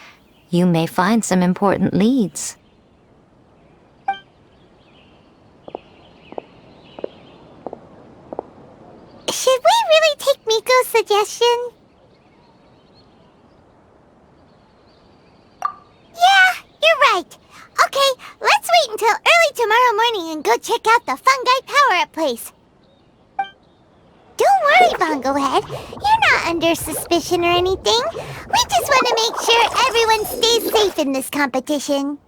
D: You may find some important leads.
A: Should we really take Miko's suggestion? Yeah, you're right. Okay, let's wait until early tomorrow morning and go check out the fungi power-up place. Don't worry, Bongo Head. You're not under suspicion or anything. We just want to make sure everyone stays safe in this competition.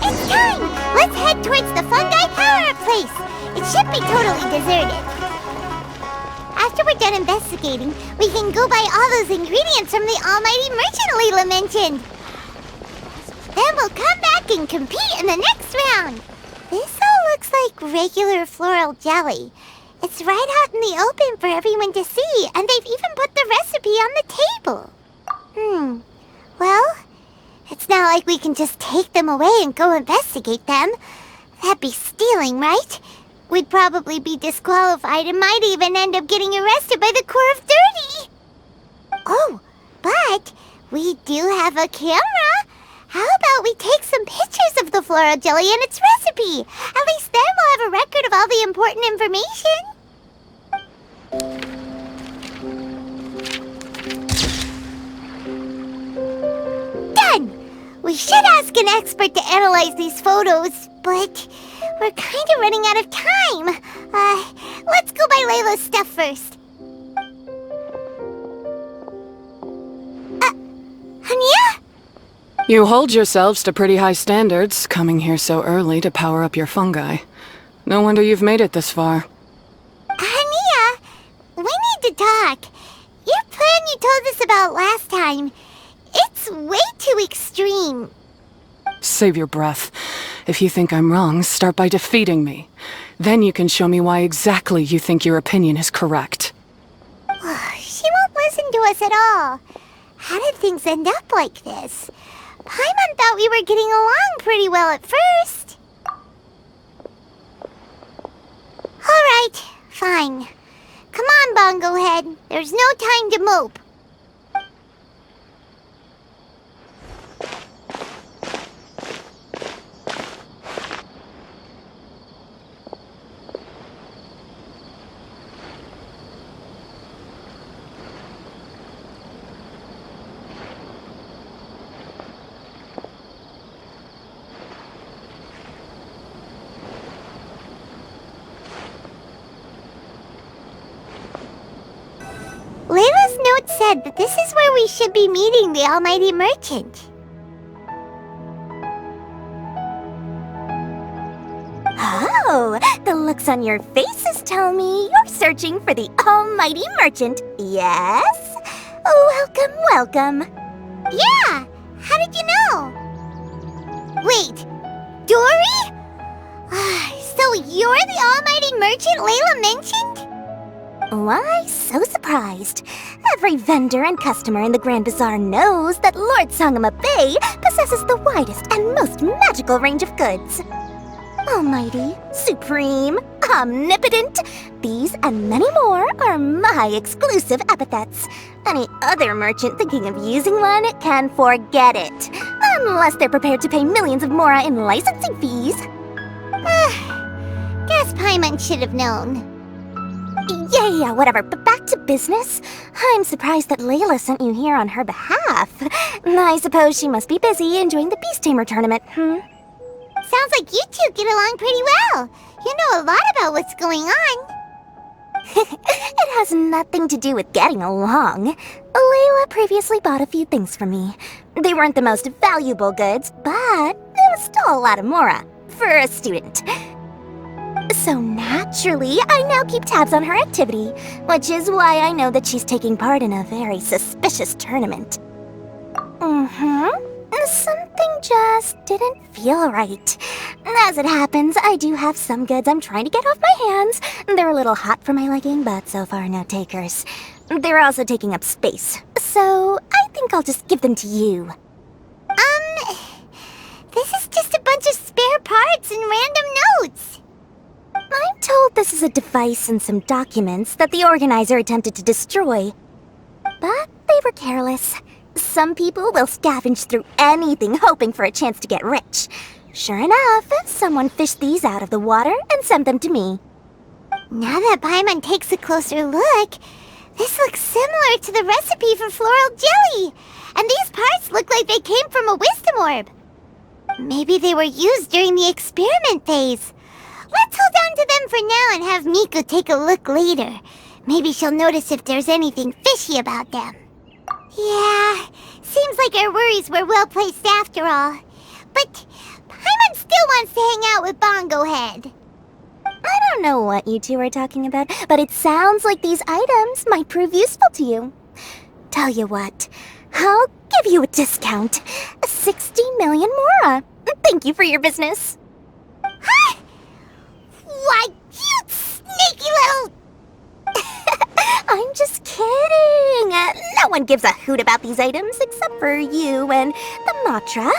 A: It's time! Let's head towards the fungi power-up place. It should be totally deserted. After we're done investigating, we can go buy all those ingredients from the almighty merchant Leela mentioned. Then we'll come back and compete in the next round. This all looks like regular floral jelly. It's right out in the open for everyone to see, and they've even put the recipe on the table. Well, it's not like we can just take them away and go investigate them. That'd be stealing, right? We'd probably be disqualified and might even end up getting arrested by the Corps of 30. Oh, but we do have a camera. How about we take some pictures of the floral jelly and its recipe? At least then we'll have a record of all the important information. Done! We should ask an expert to analyze these photos, but we're kind of running out of time. Let's go buy Layla's stuff first. Hania?
C: You hold yourselves to pretty high standards, coming here so early to power up your fungi. No wonder you've made it this far.
A: Hania, we need to talk. Your plan you told us about last time, it's way too extreme.
C: Save your breath. If you think I'm wrong, start by defeating me. Then you can show me why exactly you think your opinion is correct.
A: She won't listen to us at all. How did things end up like this? Paimon thought we were getting along pretty well at first. Alright, fine. Come on, Bongo Head. There's no time to mope. Layla's note said that this is where we should be meeting the Almighty Merchant.
H: Oh, the looks on your faces tell me you're searching for the Almighty Merchant, yes? Welcome, welcome.
A: Yeah, how did you know? Wait, Dory? So you're the Almighty Merchant Layla mentioned?
H: Why so surprised? Every vendor and customer in the Grand Bazaar knows that Lord Sangama Bay possesses the widest and most magical range of goods. Almighty, supreme, omnipotent, these and many more are my exclusive epithets. Any other merchant thinking of using one can forget it, unless they're prepared to pay millions of mora in licensing fees.
A: Guess Paimon should have known.
H: Yeah, whatever, but back to business. I'm surprised that Layla sent you here on her behalf. I suppose she must be busy enjoying the Beast Tamer tournament,
A: Sounds like you two get along pretty well. You know a lot about what's going on.
H: It has nothing to do with getting along. Layla previously bought a few things from me. They weren't the most valuable goods, but it was still a lot of mora for a student. So naturally, I now keep tabs on her activity, which is why I know that she's taking part in a very suspicious tournament. Something just didn't feel right. As it happens, I do have some goods I'm trying to get off my hands. They're a little hot for my liking, but so far no takers. They're also taking up space, so I think I'll just give them to you.
A: This is just a bunch of spare parts and random notes.
H: I'm told this is a device and some documents that the organizer attempted to destroy. But they were careless. Some people will scavenge through anything hoping for a chance to get rich. Sure enough, someone fished these out of the water and sent them to me.
A: Now that Paimon takes a closer look, this looks similar to the recipe for floral jelly. And these parts look like they came from a wisdom orb. Maybe they were used during the experiment phase. Let's hold on to them for now and have Miku take a look later. Maybe she'll notice if there's anything fishy about them. Yeah, seems like our worries were well placed after all. But Paimon still wants to hang out with Bongo Head.
H: I don't know what you two are talking about, but it sounds like these items might prove useful to you. Tell you what, I'll give you a discount. 60 million mora. Thank you for your business.
A: Huh? Why, you sneaky little...
H: I'm just kidding. No one gives a hoot about these items except for you and the Matra.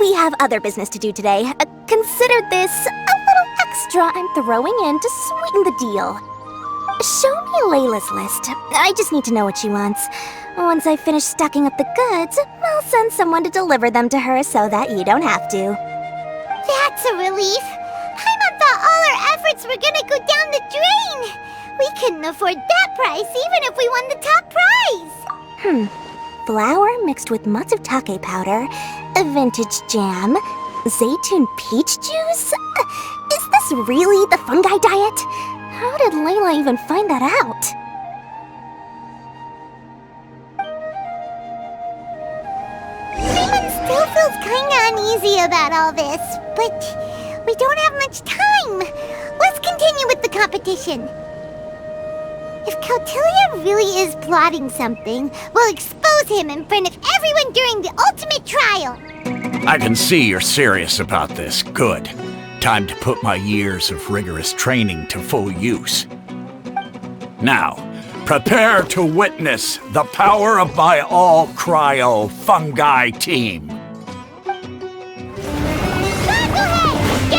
H: We have other business to do today. Consider this a little extra I'm throwing in to sweeten the deal. Show me Layla's list. I just need to know what she wants. Once I finish stacking up the goods, I'll send someone to deliver them to her so that you don't have to.
A: That's a relief. Paimon thought all our efforts were gonna go down the drain. We couldn't afford that price even if we won the top prize.
H: Flour mixed with matsutake powder, a vintage jam, zaytun peach juice? Is this really the fungi diet? How did Layla even find that out?
A: Paimon still feels kinda uneasy about all this, but we don't have much time. Let's continue with the competition. If Kautilya really is plotting something, we'll expose him in front of everyone during the ultimate trial.
F: I can see you're serious about this. Good. Time to put my years of rigorous training to full use. Now, prepare to witness the power of my all-cryo fungi team.
A: Give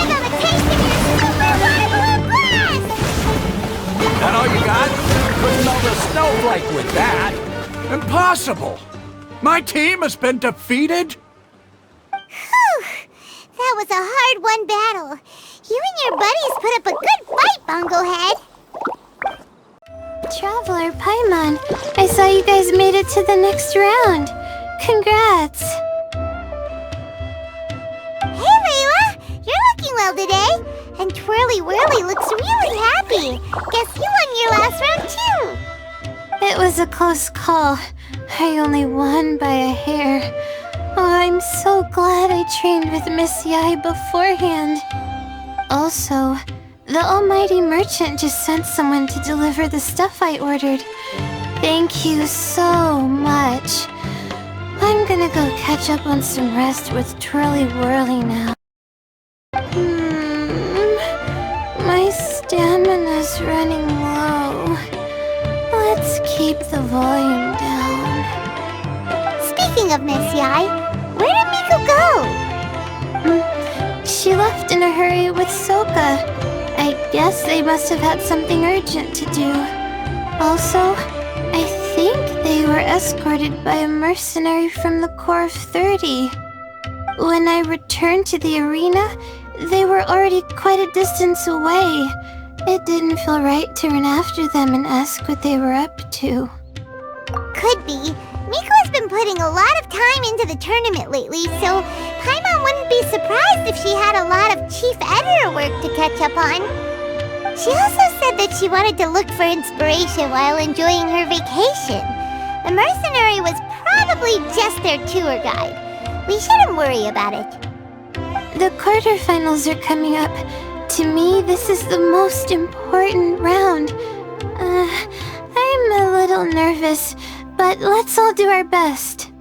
A: them a taste of your super water balloon blast!
B: That all you got? Couldn't melt a snowflake with that.
F: Impossible! My team has been defeated?
A: Whew! That was a hard-won battle. You and your buddies put up a good fight, Bongo Head.
I: Traveler Paimon, I saw you guys made it to the next round. Congrats.
A: Hey, Layla! You're looking well today. And Twirly Whirly looks really happy. Guess you won your last round, too.
I: It was a close call. I only won by a hair. Oh, I'm so glad I trained with Miss Yai beforehand. Also, the almighty merchant just sent someone to deliver the stuff I ordered. Thank you so much. I'm gonna go catch up on some rest with Twirly Whirly now. My stamina's running low. Let's keep the volume down.
A: Speaking of Miss Yai, where did Miko go?
I: She left in a hurry with Soka. I guess they must have had something urgent to do. Also, I think they were escorted by a mercenary from the Corps of 30. When I returned to the arena, they were already quite a distance away. It didn't feel right to run after them and ask what they were up to.
A: Could be. Miko has been putting a lot of time into the tournament lately, so Paimon wouldn't be surprised if she had a lot of chief editor work to catch up on. She also said that she wanted to look for inspiration while enjoying her vacation. The mercenary was probably just their tour guide. We shouldn't worry about it.
I: The quarterfinals are coming up. To me, this is the most important round. I'm a little nervous, but let's all do our best.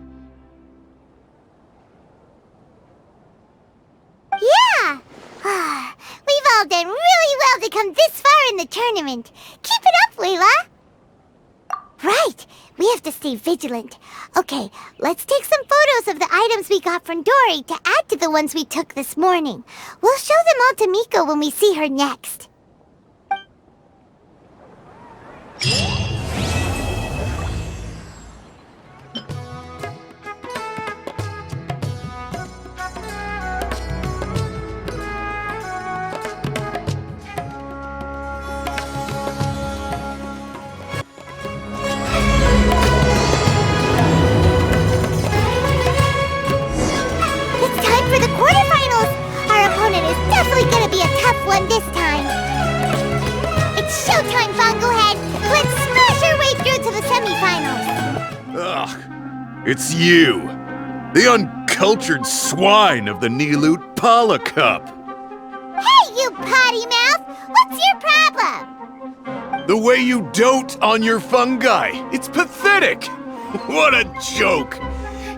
A: Yeah! We've all done really well to come this far in the tournament. Keep it up, Layla! Right! We have to stay vigilant. Okay, let's take some photos of the items we got from Dory to add to the ones we took this morning. We'll show them all to Miko when we see her next. For the quarterfinals! Our opponent is definitely gonna be a tough one this time. It's showtime, Bongohead! Let's smash our way through to the semifinals!
J: Ugh, it's you! The uncultured swine of the Nilut Pala Cup!
A: Hey, you potty mouth! What's your problem?
J: The way you dote on your fungi! It's pathetic! What a joke!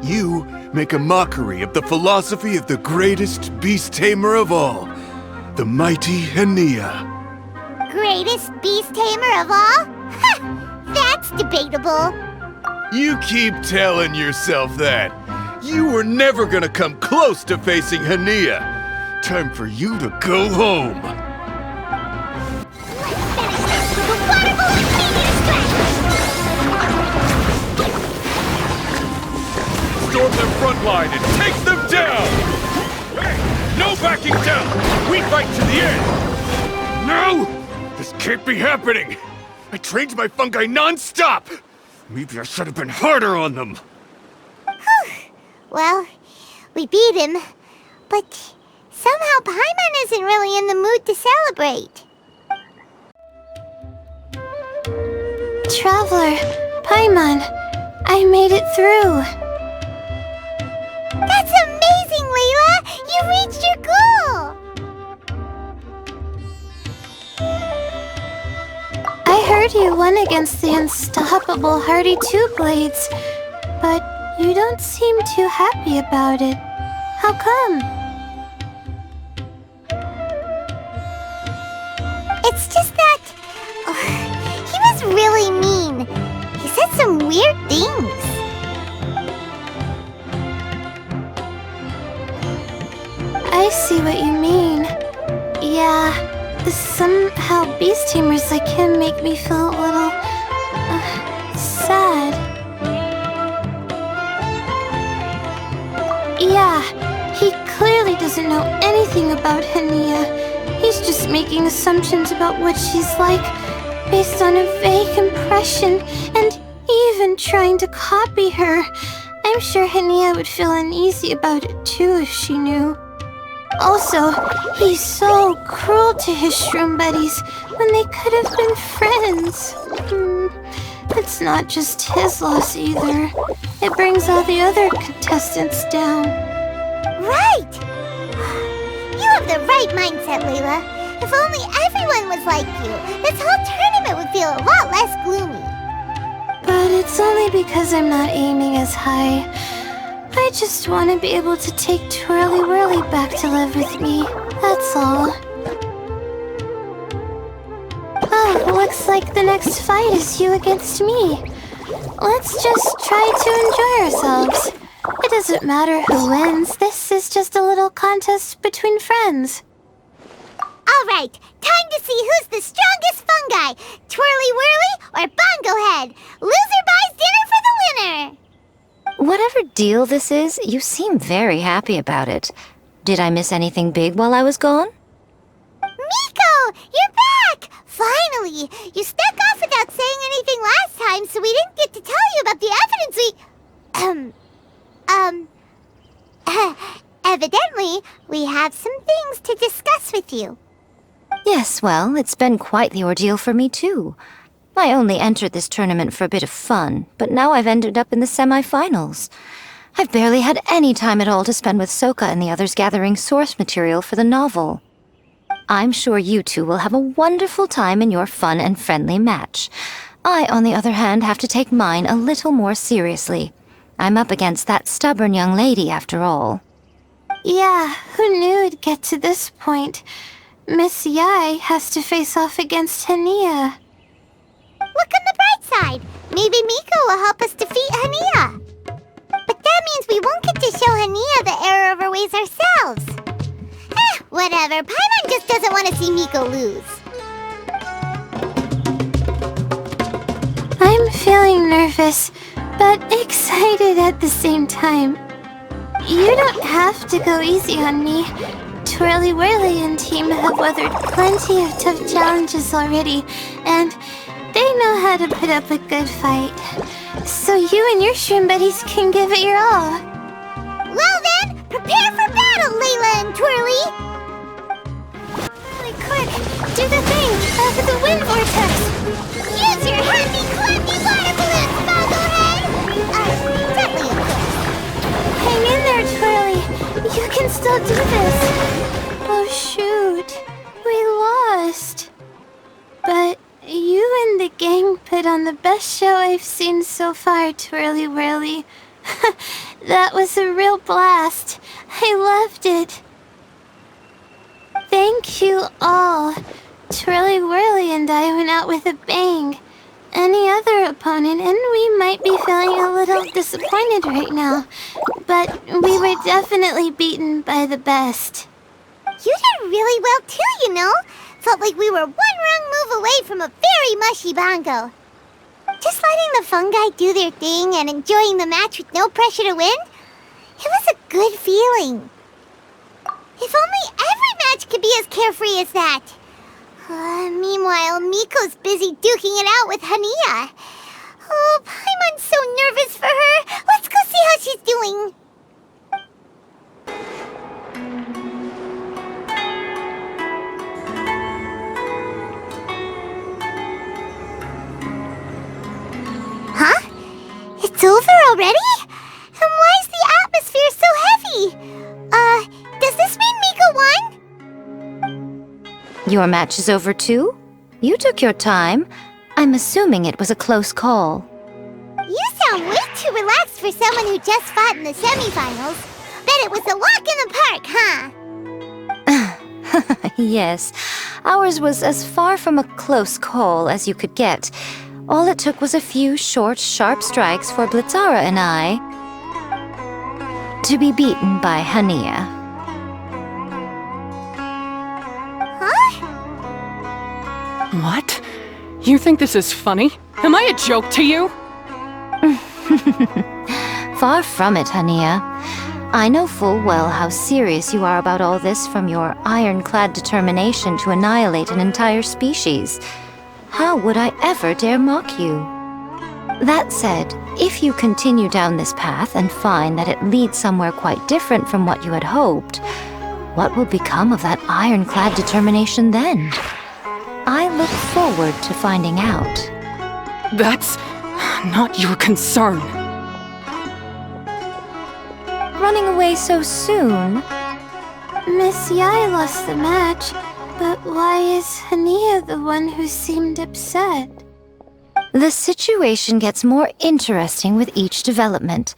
J: You make a mockery of the philosophy of the greatest beast tamer of all, the mighty Hania.
A: Greatest beast tamer of all? Ha! That's debatable.
J: You keep telling yourself that. You were never gonna come close to facing Hania. Time for you to go home.
B: Storm their front line and take them down! Hey, no backing down! We fight to the end!
J: No! This can't be happening! I trained my fungi non-stop! Maybe I should have been harder on them!
A: Well, we beat him, but somehow Paimon isn't really in the mood to celebrate.
I: Traveler, Paimon, I made it through.
A: That's amazing, Layla! You reached your goal!
I: I heard you won against the unstoppable Hardy Two Blades, but you don't seem too happy about it. How come?
A: It's just that... he was really mean. He said some weird things.
I: I see what you mean. Yeah, somehow beast tamers like him make me feel a little... sad. Yeah, he clearly doesn't know anything about Hania. He's just making assumptions about what she's like based on a vague impression and even trying to copy her. I'm sure Hania would feel uneasy about it too if she knew. Also, he's so cruel to his shroom buddies when they could have been friends. It's not just his loss either. It brings all the other contestants down.
A: Right! You have the right mindset, Layla. If only everyone was like you, this whole tournament would feel a lot less gloomy.
I: But it's only because I'm not aiming as high. I just want to be able to take Twirly Whirly back to live with me. That's all. Oh, looks like the next fight is you against me. Let's just try to enjoy ourselves. It doesn't matter who wins. This is just a little contest between friends.
A: All right, time to see who's the strongest fungi, Twirly Whirly or Bongo Head. Loser buys dinner for the winner.
D: Whatever deal this is, you seem very happy about it. Did I miss anything big while I was gone?
A: Miko, you're back! Finally! You snuck off without saying anything last time, so we didn't get to tell you about the evidence evidently, we have some things to discuss with you.
D: Yes, well, it's been quite the ordeal for me too. I only entered this tournament for a bit of fun, but now I've ended up in the semi-finals. I've barely had any time at all to spend with Soka and the others gathering source material for the novel. I'm sure you two will have a wonderful time in your fun and friendly match. I, on the other hand, have to take mine a little more seriously. I'm up against that stubborn young lady, after all.
I: Yeah, who knew it'd get to this point? Miss Yai has to face off against Hania.
A: Look on the bright side. Maybe Miko will help us defeat Hania. But that means we won't get to show Hania the error of our ways ourselves. Whatever. Paimon just doesn't want to see Miko lose.
I: I'm feeling nervous, but excited at the same time. You don't have to go easy on me. Twirly Whirly and team have weathered plenty of tough challenges already, and they know how to put up a good fight. So you and your shroom buddies can give it your all.
A: Well then, prepare for battle, Layla and Twirly!
I: Really quick, do the thing, the wind vortex.
A: Use your happy, clappy water balloons, Bongo Head! Gently, of course.
I: Hang in there, Twirly. You can still do this. Oh shoot, we lost. But you and the gang put on the best show I've seen so far, Twirly Whirly. That was a real blast. I loved it. Thank you all. Twirly Whirly and I went out with a bang. Any other opponent, and we might be feeling a little disappointed right now, but we were definitely beaten by the best.
A: You did really well too, you know. Felt like we were one wrong move away from a very mushy bongo. Just letting the fungi do their thing and enjoying the match with no pressure to win, it was a good feeling. If only every match could be as carefree as that. Meanwhile, Miko's busy duking it out with Hania. Oh, Paimon's so nervous for her. Let's go see how she's doing. Huh? It's over already? And why is the atmosphere so heavy? Does this mean Miko won?
D: Your match is over too? You took your time. I'm assuming it was a close call.
A: You sound way too relaxed for someone who just fought in the semifinals. Bet it was a walk in the park, huh?
D: Yes, ours was as far from a close call as you could get. All it took was a few short, sharp strikes for Blitzara and I to be beaten by Hania.
C: What? You think this is funny? Am I a joke to you?
D: Far from it, Hania. I know full well how serious you are about all this from your ironclad determination to annihilate an entire species. How would I ever dare mock you? That said, if you continue down this path and find that it leads somewhere quite different from what you had hoped, what will become of that ironclad determination then? I look forward to finding out.
C: That's not your concern.
D: Running away so soon?
I: Miss Yai lost the match, but why is Hania the one who seemed upset?
D: The situation gets more interesting with each development.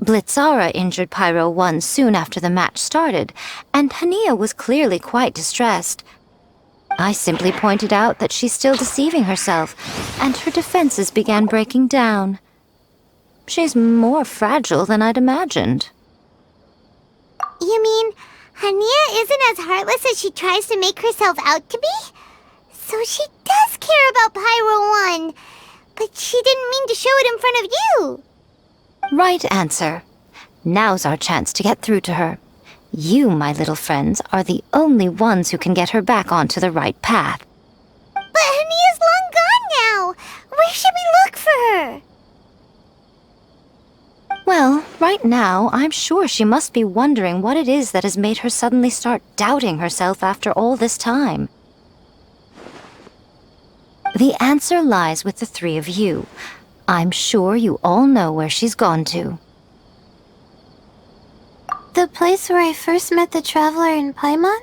D: Blitzara injured Pyro 1 soon after the match started, and Hania was clearly quite distressed. I simply pointed out that she's still deceiving herself, and her defenses began breaking down. She's more fragile than I'd imagined.
A: You mean Hania isn't as heartless as she tries to make herself out to be? So she does care about Pyro 1, but she didn't mean to show it in front of you.
D: Right answer. Now's our chance to get through to her. You, my little friends, are the only ones who can get her back onto the right path.
A: But Hania's long gone now. Where should we look for her?
D: Well, right now, I'm sure she must be wondering what it is that has made her suddenly start doubting herself after all this time. The answer lies with the three of you. I'm sure you all know where she's gone to.
I: The place where I first met the traveler in Paimon?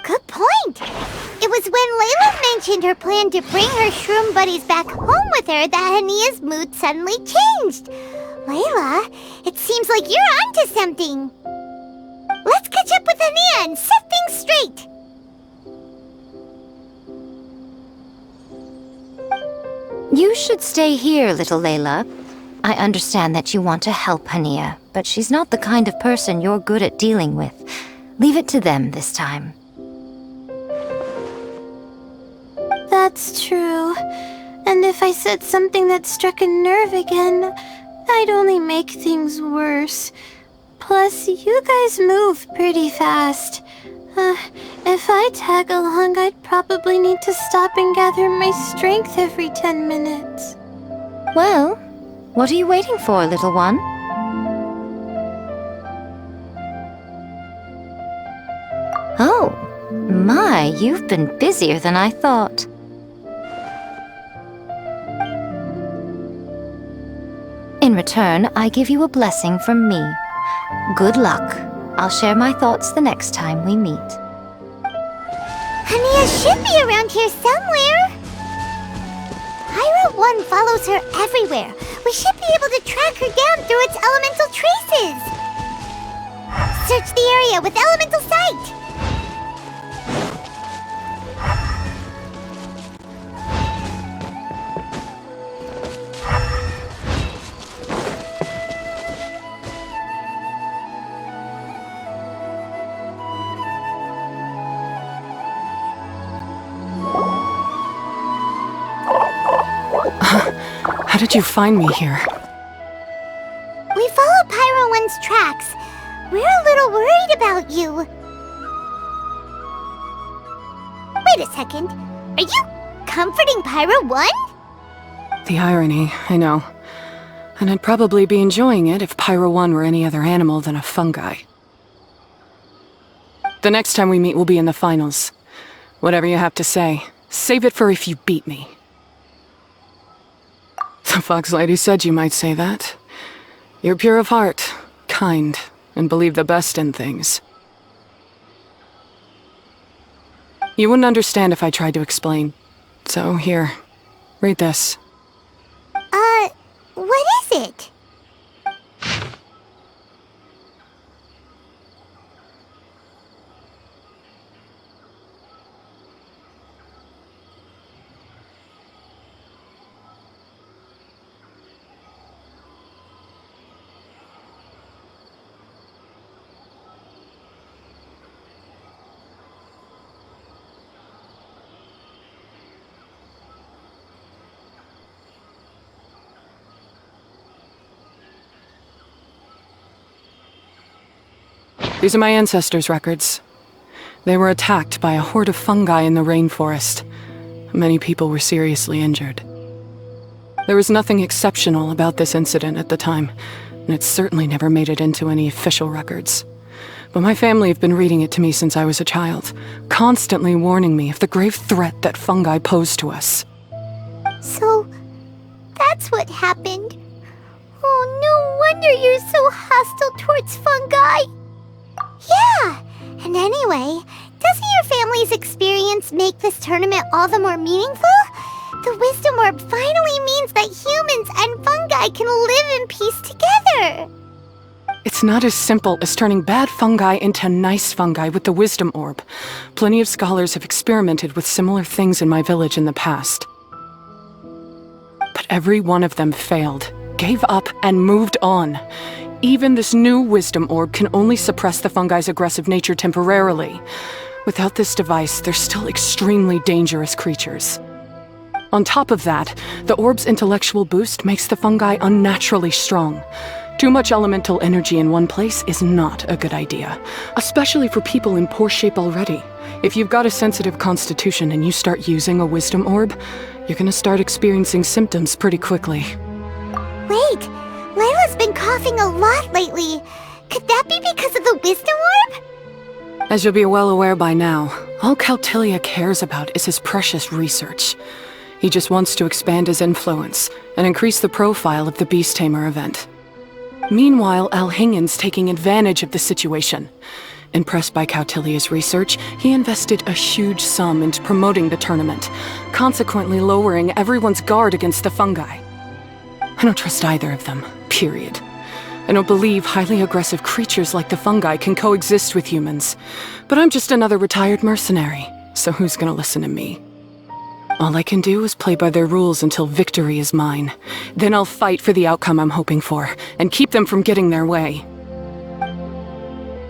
A: Good point. It was when Layla mentioned her plan to bring her shroom buddies back home with her that Hania's mood suddenly changed. Layla, it seems like you're onto something. Let's catch up with Hania and set things straight.
D: You should stay here, little Layla. I understand that you want to help Hania, but she's not the kind of person you're good at dealing with. Leave it to them this time.
I: That's true. And if I said something that struck a nerve again, I'd only make things worse. Plus, you guys move pretty fast. If I tag along, I'd probably need to stop and gather my strength every 10 minutes.
D: Well, what are you waiting for, little one? Oh, my, you've been busier than I thought. In return, I give you a blessing from me. Good luck. I'll share my thoughts the next time we meet.
A: Hania should be around here somewhere. Pyro 1 follows her everywhere. We should be able to track her down through its elemental traces. Search the area with elemental sight.
C: How did you find me here?
A: We followed Pyro 1's tracks. We're a little worried about you. Wait a second. Are you comforting Pyro 1?
C: The irony, I know. And I'd probably be enjoying it if Pyro 1 were any other animal than a fungi. The next time we meet will be in the finals. Whatever you have to say, save it for if you beat me. The Fox Lady said you might say that. You're pure of heart, kind, and believe the best in things. You wouldn't understand if I tried to explain. So here, read this.
A: What is it?
C: These are my ancestors' records. They were attacked by a horde of fungi in the rainforest. Many people were seriously injured. There was nothing exceptional about this incident at the time, and it certainly never made it into any official records. But my family have been reading it to me since I was a child, constantly warning me of the grave threat that fungi pose to us.
A: So, that's what happened. Oh, no wonder you're so hostile towards fungi. Yeah, and anyway, doesn't your family's experience make this tournament all the more meaningful? The Wisdom Orb finally means that humans and fungi can live in peace together.
C: It's not as simple as turning bad fungi into nice fungi with the Wisdom Orb. Plenty of scholars have experimented with similar things in my village in the past. But every one of them failed, gave up, and moved on. Even this new Wisdom Orb can only suppress the fungi's aggressive nature temporarily. Without this device, they're still extremely dangerous creatures. On top of that, the orb's intellectual boost makes the fungi unnaturally strong. Too much elemental energy in one place is not a good idea, especially for people in poor shape already. If you've got a sensitive constitution and you start using a Wisdom Orb, you're gonna start experiencing symptoms pretty quickly.
A: Wait, Layla's been coughing a lot lately. Could that be because of the Wisdom Orb?
C: As you'll be well aware by now, all Caltilia cares about is his precious research. He just wants to expand his influence and increase the profile of the Beast Tamer event. Meanwhile, Alhingen's taking advantage of the situation. Impressed by Cautilia's research, he invested a huge sum into promoting the tournament, consequently lowering everyone's guard against the fungi. I don't trust either of them, period. I don't believe highly aggressive creatures like the fungi can coexist with humans. But I'm just another retired mercenary, so who's gonna listen to me? All I can do is play by their rules until victory is mine. Then I'll fight for the outcome I'm hoping for, and keep them from getting their way.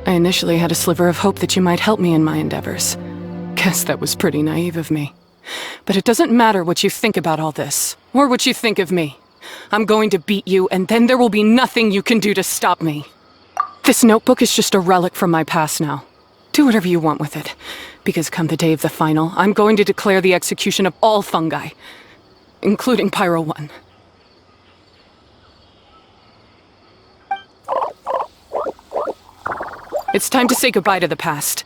C: I initially had a sliver of hope that you might help me in my endeavors. Guess that was pretty naive of me. But it doesn't matter what you think about all this, or what you think of me. I'm going to beat you, and then there will be nothing you can do to stop me. This notebook is just a relic from my past now. Do whatever you want with it. Because come the day of the final, I'm going to declare the execution of all fungi, including Pyro 1. It's time to say goodbye to the past.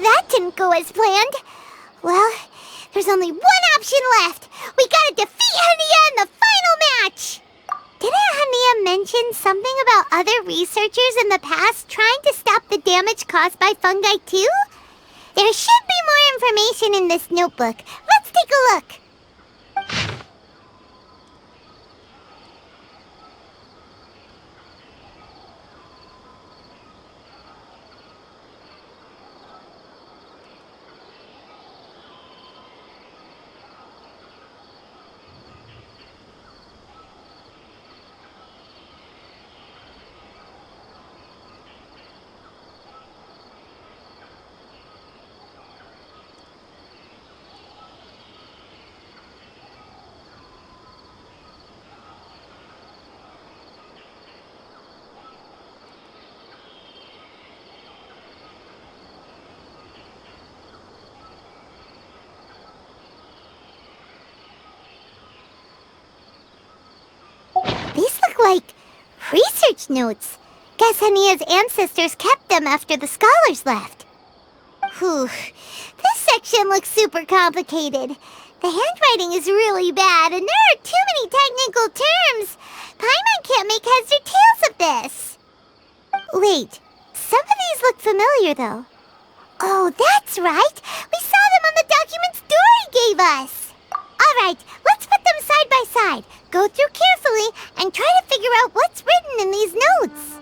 A: That didn't go as planned. Well, there's only one option left. We gotta defeat Hania in the final match! Didn't Hania mention something about other researchers in the past trying to stop the damage caused by fungi too? There should be more information in this notebook. Let's take a look. These look like research notes. Guess Hania's ancestors kept them after the scholars left. Whew. This section looks super complicated. The handwriting is really bad, and there are too many technical terms. Paimon can't make heads or tails of this. Wait, some of these look familiar, though. Oh, that's right. We saw them on the documents Dory gave us. All right, let's put them side by side. Go through carefully and try to figure out what's written in these notes.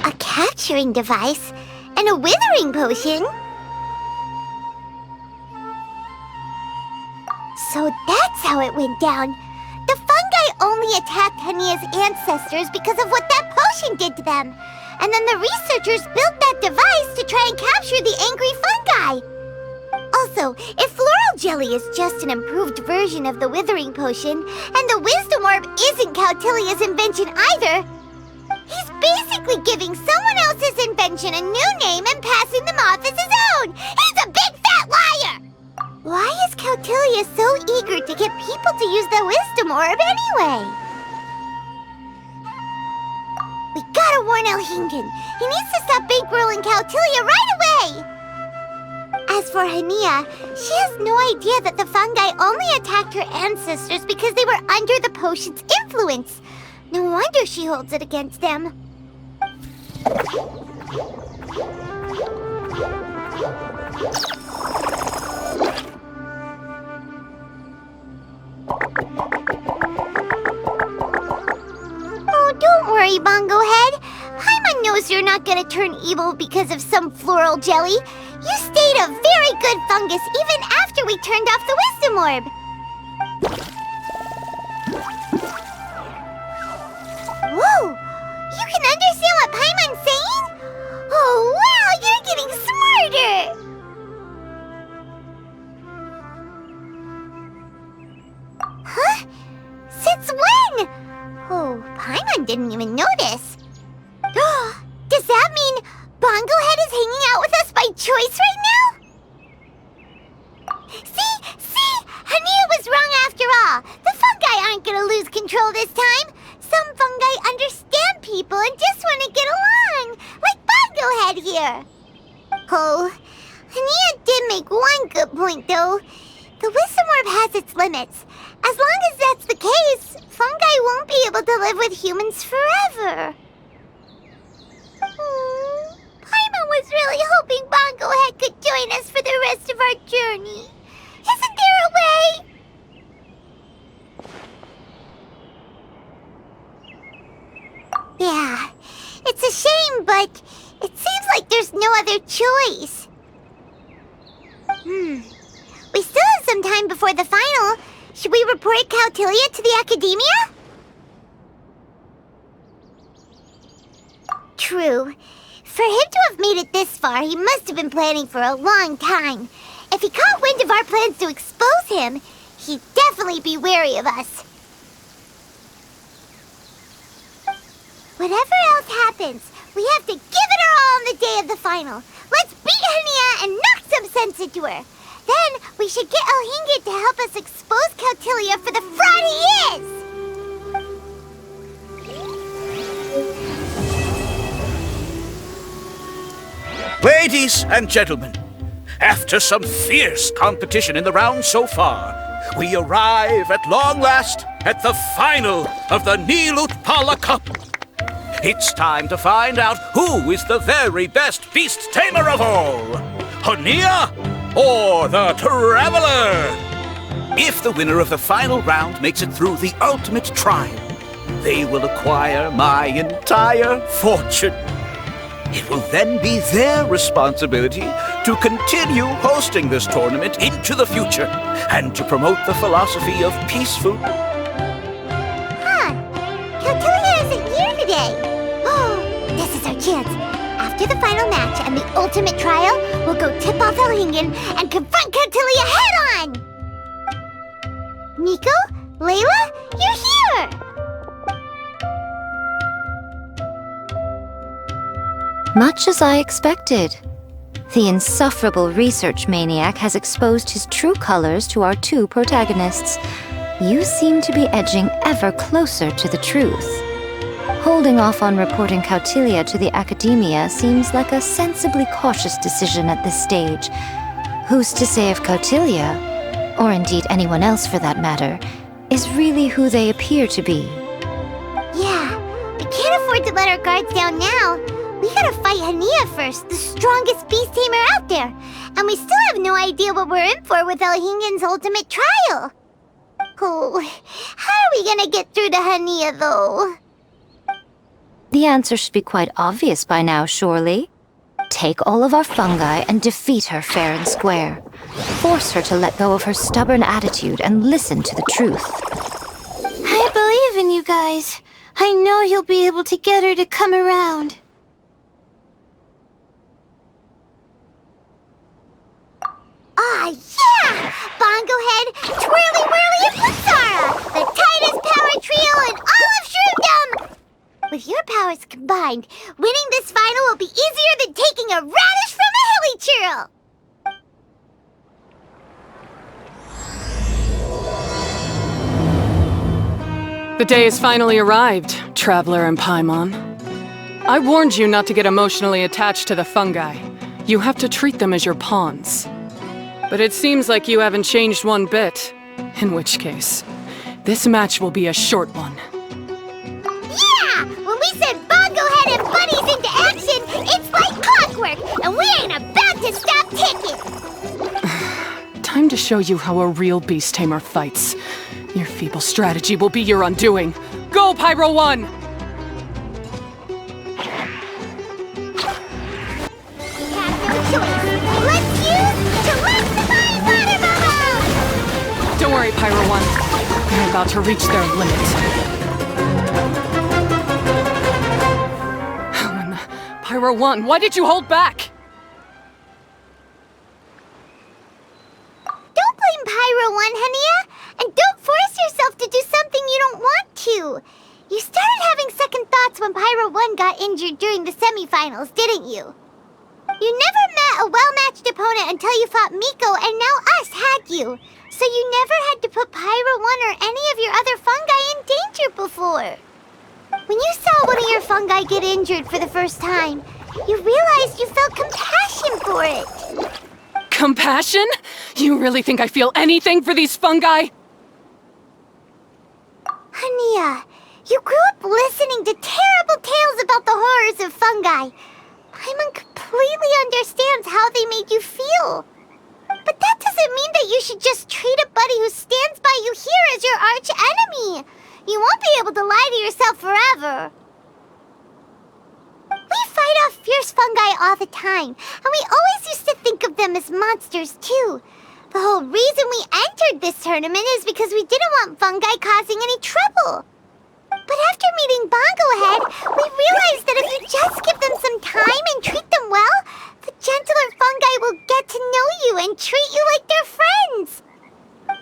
A: A capturing device and a withering potion? So that's how it went down. The fungi only attacked Hania's ancestors because of what that potion did to them. And then the researchers built that device to try and capture the angry fungi. Also, if Floral Jelly is just an improved version of the Withering Potion, and the Wisdom Orb isn't Cautilia's invention either, he's basically giving someone else's invention a new name and passing them off as his own! He's a big fat liar! Why is Cautilia so eager to get people to use the Wisdom Orb anyway? We gotta warn Elhingen. He needs to stop bankrolling Cautilia right away! As for Hania, she has no idea that the fungi only attacked her ancestors because they were under the potion's influence. No wonder she holds it against them. Oh, don't worry, Bongo Head. Paimon knows you're not gonna turn evil because of some floral jelly. You stayed a very good fungus even after we turned off the Wisdom Orb. Whoa! You can understand what Paimon's saying? Oh, wow! You're getting smarter! Huh? Since when? Oh, Paimon didn't even notice. Does that mean Bongo Head is hanging out with us by choice right now? See? Hania was wrong after all. The fungi aren't gonna lose control this time. Some fungi understand people and just want to get along, like Bongo Head here. Oh, Hania did make one good point, though. The Wisdom Orb has its limits. As long as that's the case, fungi won't be able to live with humans forever. Paimon was really hoping Bongo Head could join us for the rest of our journey. Isn't there a way? Yeah, it's a shame, but it seems like there's no other choice. We still have some time before the final. Should we report Cautilia to the Academia? True. For him to have made it this far, he must have been planning for a long time. If he caught wind of our plans to expose him, he'd definitely be wary of us. Whatever else happens, we have to give it our all on the day of the final. Let's beat Hania and knock some sense into her. Then we should get Elhingen to help us expose Cautilia for the fraud he is!
F: Ladies and gentlemen, after some fierce competition in the round so far, we arrive at long last at the final of the Nilut Pala Cup. It's time to find out who is the very best beast tamer of all, Hania or the Traveler. If the winner of the final round makes it through the ultimate trial, they will acquire my entire fortune. It will then be their responsibility to continue hosting this tournament into the future and to promote the philosophy of peaceful...
A: Cautilia isn't here today. Oh, this is our chance. After the final match and the ultimate trial, we'll go tip off Elhingen and confront Cautilia head-on! Nico? Layla? You're here!
D: Much as I expected. The insufferable research maniac has exposed his true colors to our two protagonists. You seem to be edging ever closer to the truth. Holding off on reporting Cautilia to the Academia seems like a sensibly cautious decision at this stage. Who's to say if Cautilia, or indeed anyone else for that matter, is really who they appear to be?
A: Yeah, we can't afford to let our guards down now. We gotta fight Hania first, the strongest beast tamer out there. And we still have no idea what we're in for with Elhingen's ultimate trial. Oh, how are we gonna get through to Hania, though?
D: The answer should be quite obvious by now, surely. Take all of our fungi and defeat her fair and square. Force her to let go of her stubborn attitude and listen to the truth.
I: I believe in you guys. I know you'll be able to get her to come around.
A: Ah, yeah! Bongo Head, Twirly Whirly, and Blitzara! The tightest power trio in all of Shroomdom! With your powers combined, winning this final will be easier than taking a radish from a hilly churl!
C: The day has finally arrived, Traveler and Paimon. I warned you not to get emotionally attached to the fungi. You have to treat them as your pawns. But it seems like you haven't changed one bit. In which case, this match will be a short one.
A: Yeah! When we send Bongo Head and Bunnies into action, it's like clockwork, and we ain't about to stop ticking!
C: Time to show you how a real beast tamer fights. Your feeble strategy will be your undoing. Go, Pyro 1!
A: Let's use to maximize water bubble!
C: Don't worry, Pyro 1. They're about to reach their limit. Pyro 1, why did you hold back?
A: Don't blame Pyro 1, Hania! And don't force yourself to do something you don't want to! You started having second thoughts when Pyro 1 got injured during the semifinals, didn't you? You never met a well-matched opponent until you fought Miko, and now us had you. So you never had to put Pyro 1 or any of your other fungi in danger before. When you saw one of your fungi get injured for the first time, you realized you felt compassion for it.
C: Compassion? You really think I feel anything for these fungi?
A: Hania, you grew up listening to terrible tales about the horrors of fungi. Paimon completely understands how they made you feel. But that doesn't mean that you should just treat a buddy who stands by you here as your arch enemy. You won't be able to lie to yourself forever. We fight off fierce fungi all the time, and we always used to think of them as monsters too. The whole reason we entered this tournament is because we didn't want fungi causing any trouble. But after meeting Bongo Head, we realized that if you just give them some time and treat them well, the gentler fungi will get to know you and treat you like their friends.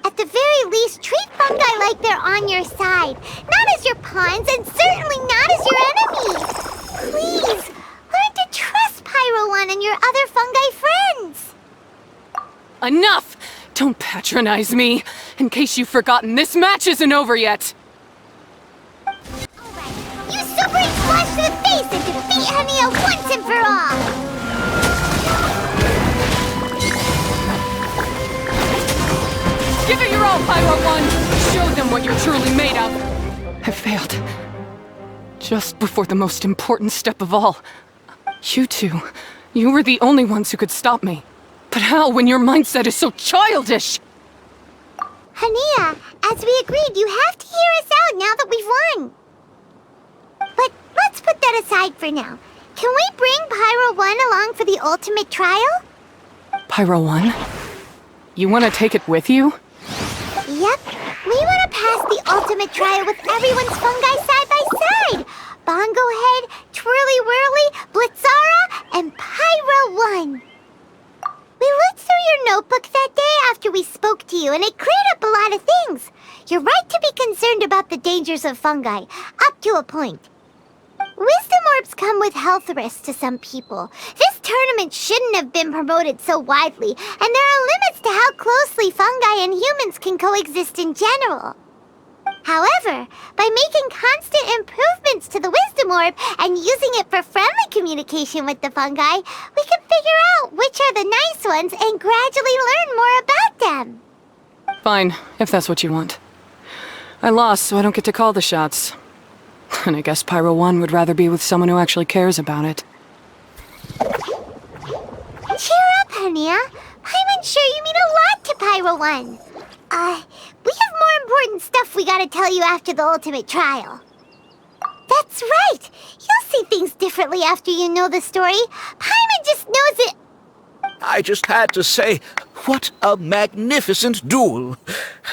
A: At the very least, treat fungi like they're on your side, not as your pawns and certainly not as your enemies. Please, learn to trust Pyro 1 and your other fungi friends.
C: Enough! Don't patronize me. In case you've forgotten, this match isn't over yet.
A: Alright, use Super Splash to the face and defeat Hania once and for all!
C: Give it your all, Pyro 1! Show them what you're truly made of! I failed. Just before the most important step of all. You two, you were the only ones who could stop me. But how when your mindset is so childish?
A: Hania, as we agreed, you have to hear us out now that we've won. But let's put that aside for now. Can we bring Pyro 1 along for the ultimate trial?
C: Pyro 1? You want to take it with you?
A: Yep, we want to pass the ultimate trial with everyone's fungi side by side. Bongo Head, Twirly Whirly, Blitzara, and Pyro 1. We looked through your notebook that day after we spoke to you, and it cleared up a lot of things. You're right to be concerned about the dangers of fungi, up to a point. Wisdom orbs come with health risks to some people. This tournament shouldn't have been promoted so widely, and there are limits to how closely fungi and humans can coexist in general. However, by making constant improvements to the Wisdom Orb and using it for friendly communication with the fungi, we can figure out which are the nice ones and gradually learn more about them.
C: Fine, if that's what you want. I lost, so I don't get to call the shots. And I guess Pyro 1 would rather be with someone who actually cares about it.
A: Cheer up, Hania. I'm sure you mean a lot to Pyro 1. We have more important stuff we gotta tell you after the ultimate trial. That's right! You'll see things differently after you know the story. Paimon just knows it.
F: I just had to say, what a magnificent duel.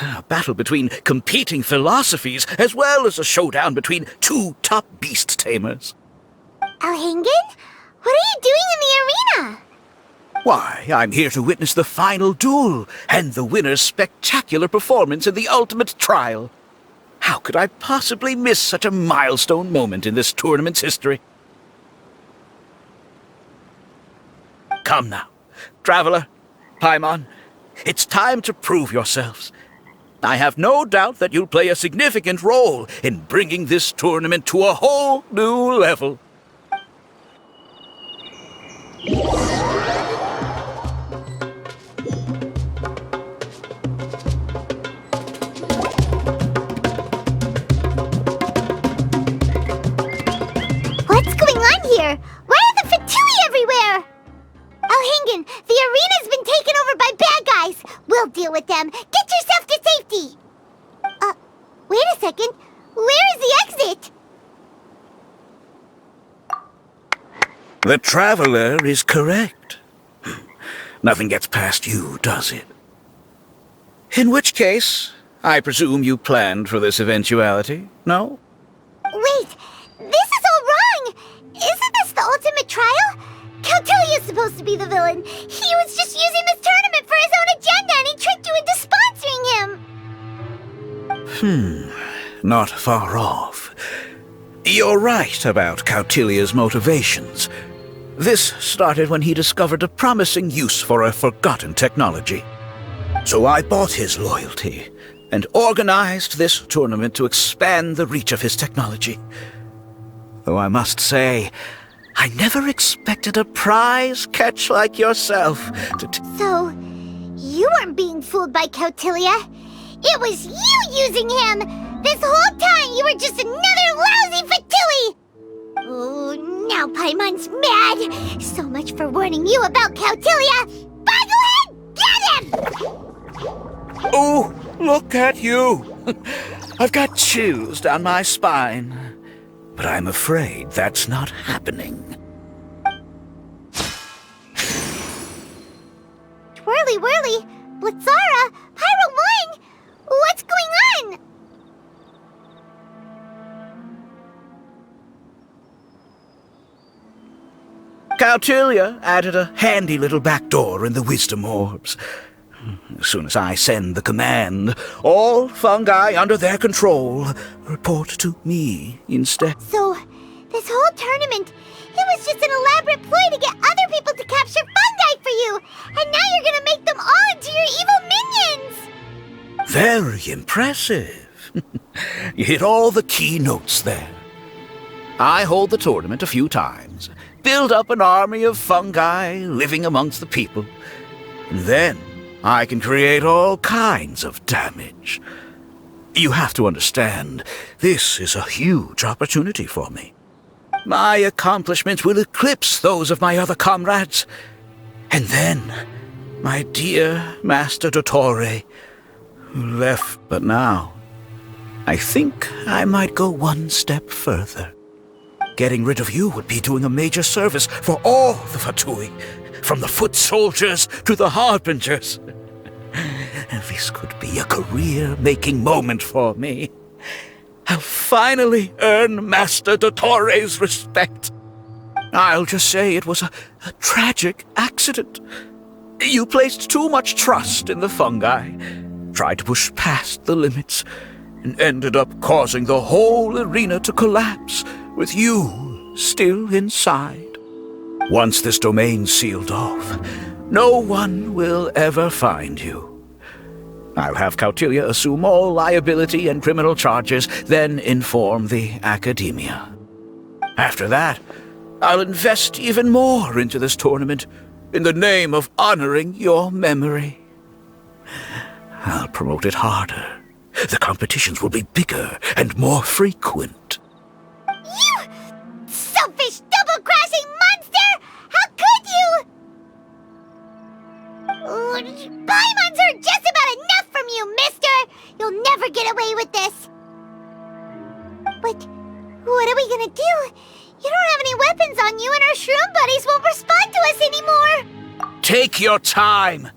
F: A battle between competing philosophies, as well as a showdown between two top beast tamers.
A: Elhingen? What are you doing in the arena?
F: Why, I'm here to witness the final duel and the winner's spectacular performance in the ultimate trial. How could I possibly miss such a milestone moment in this tournament's history? Come now, Traveler, Paimon, it's time to prove yourselves. I have no doubt that you'll play a significant role in bringing this tournament to a whole new level.
A: What's going on here? Why are the Fatui everywhere? Elhingen, the arena's been taken over by bad guys. We'll deal with them. Get yourself to safety. Wait a second. Where is the exit?
F: The Traveler is correct. Nothing gets past you, does it? In which case, I presume you planned for this eventuality, no?
A: Wait, this is all wrong. Isn't this the ultimate trial? Cautilia's supposed to be the villain. He was just using this tournament for his own agenda and he tricked you into sponsoring him.
F: Not far off. You're right about Cautilia's motivations. This started when he discovered a promising use for a forgotten technology. So I bought his loyalty and organized this tournament to expand the reach of his technology. Though I must say, I never expected a prize catch like yourself to...
A: So, you weren't being fooled by Cautilia. It was you using him! This whole time you were just another lousy Fatui! Oh, now Paimon's mad! So much for warning you about Cautilia! Bogglehead, get him!
F: Oh, look at you! I've got chills down my spine. But I'm afraid that's not happening.
A: Twirly whirly, Blitzara, Pyro 1! What's going on?
F: Cautilia added a handy little back door in the wisdom orbs. As soon as I send the command, all fungi under their control report to me instead.
A: So, this whole tournament, it was just an elaborate ploy to get other people to capture fungi for you! And now you're gonna make them all into your evil minions!
F: Very impressive. You hit all the key notes there. I hold the tournament a few times, build up an army of fungi living amongst the people, and then I can create all kinds of damage. You have to understand, this is a huge opportunity for me. My accomplishments will eclipse those of my other comrades. And then, my dear Master Dottore, who left but now, I think I might go one step further. Getting rid of you would be doing a major service for all the Fatui, from the foot soldiers to the harbingers. This could be a career-making moment for me. I'll finally earn Master Dottore's respect. I'll just say it was a tragic accident. You placed too much trust in the fungi, tried to push past the limits, and ended up causing the whole arena to collapse, with you still inside. Once this domain's sealed off, no one will ever find you. I'll have Cautilia assume all liability and criminal charges, then inform the Academia. After that, I'll invest even more into this tournament in the name of honoring your memory. I'll promote it harder. The competitions will be bigger and more frequent.
A: You selfish, double-crashing monster! How could you? Paimons are just about enough from you, mister! You'll never get away with this! But what are we gonna do? You don't have any weapons on you and our shroom buddies won't respond to us anymore!
F: Take your time!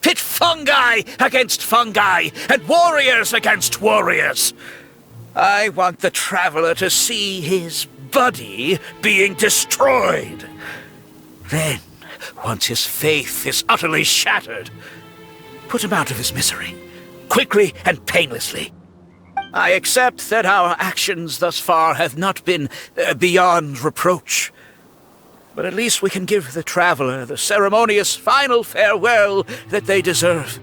F: Pit fungi against fungi and warriors against warriors! I want the Traveler to see his buddy being destroyed. Then once his faith is utterly shattered. Put him out of his misery, quickly and painlessly. I accept that our actions thus far have not been beyond reproach. But at least we can give the traveler the ceremonious final farewell that they deserve.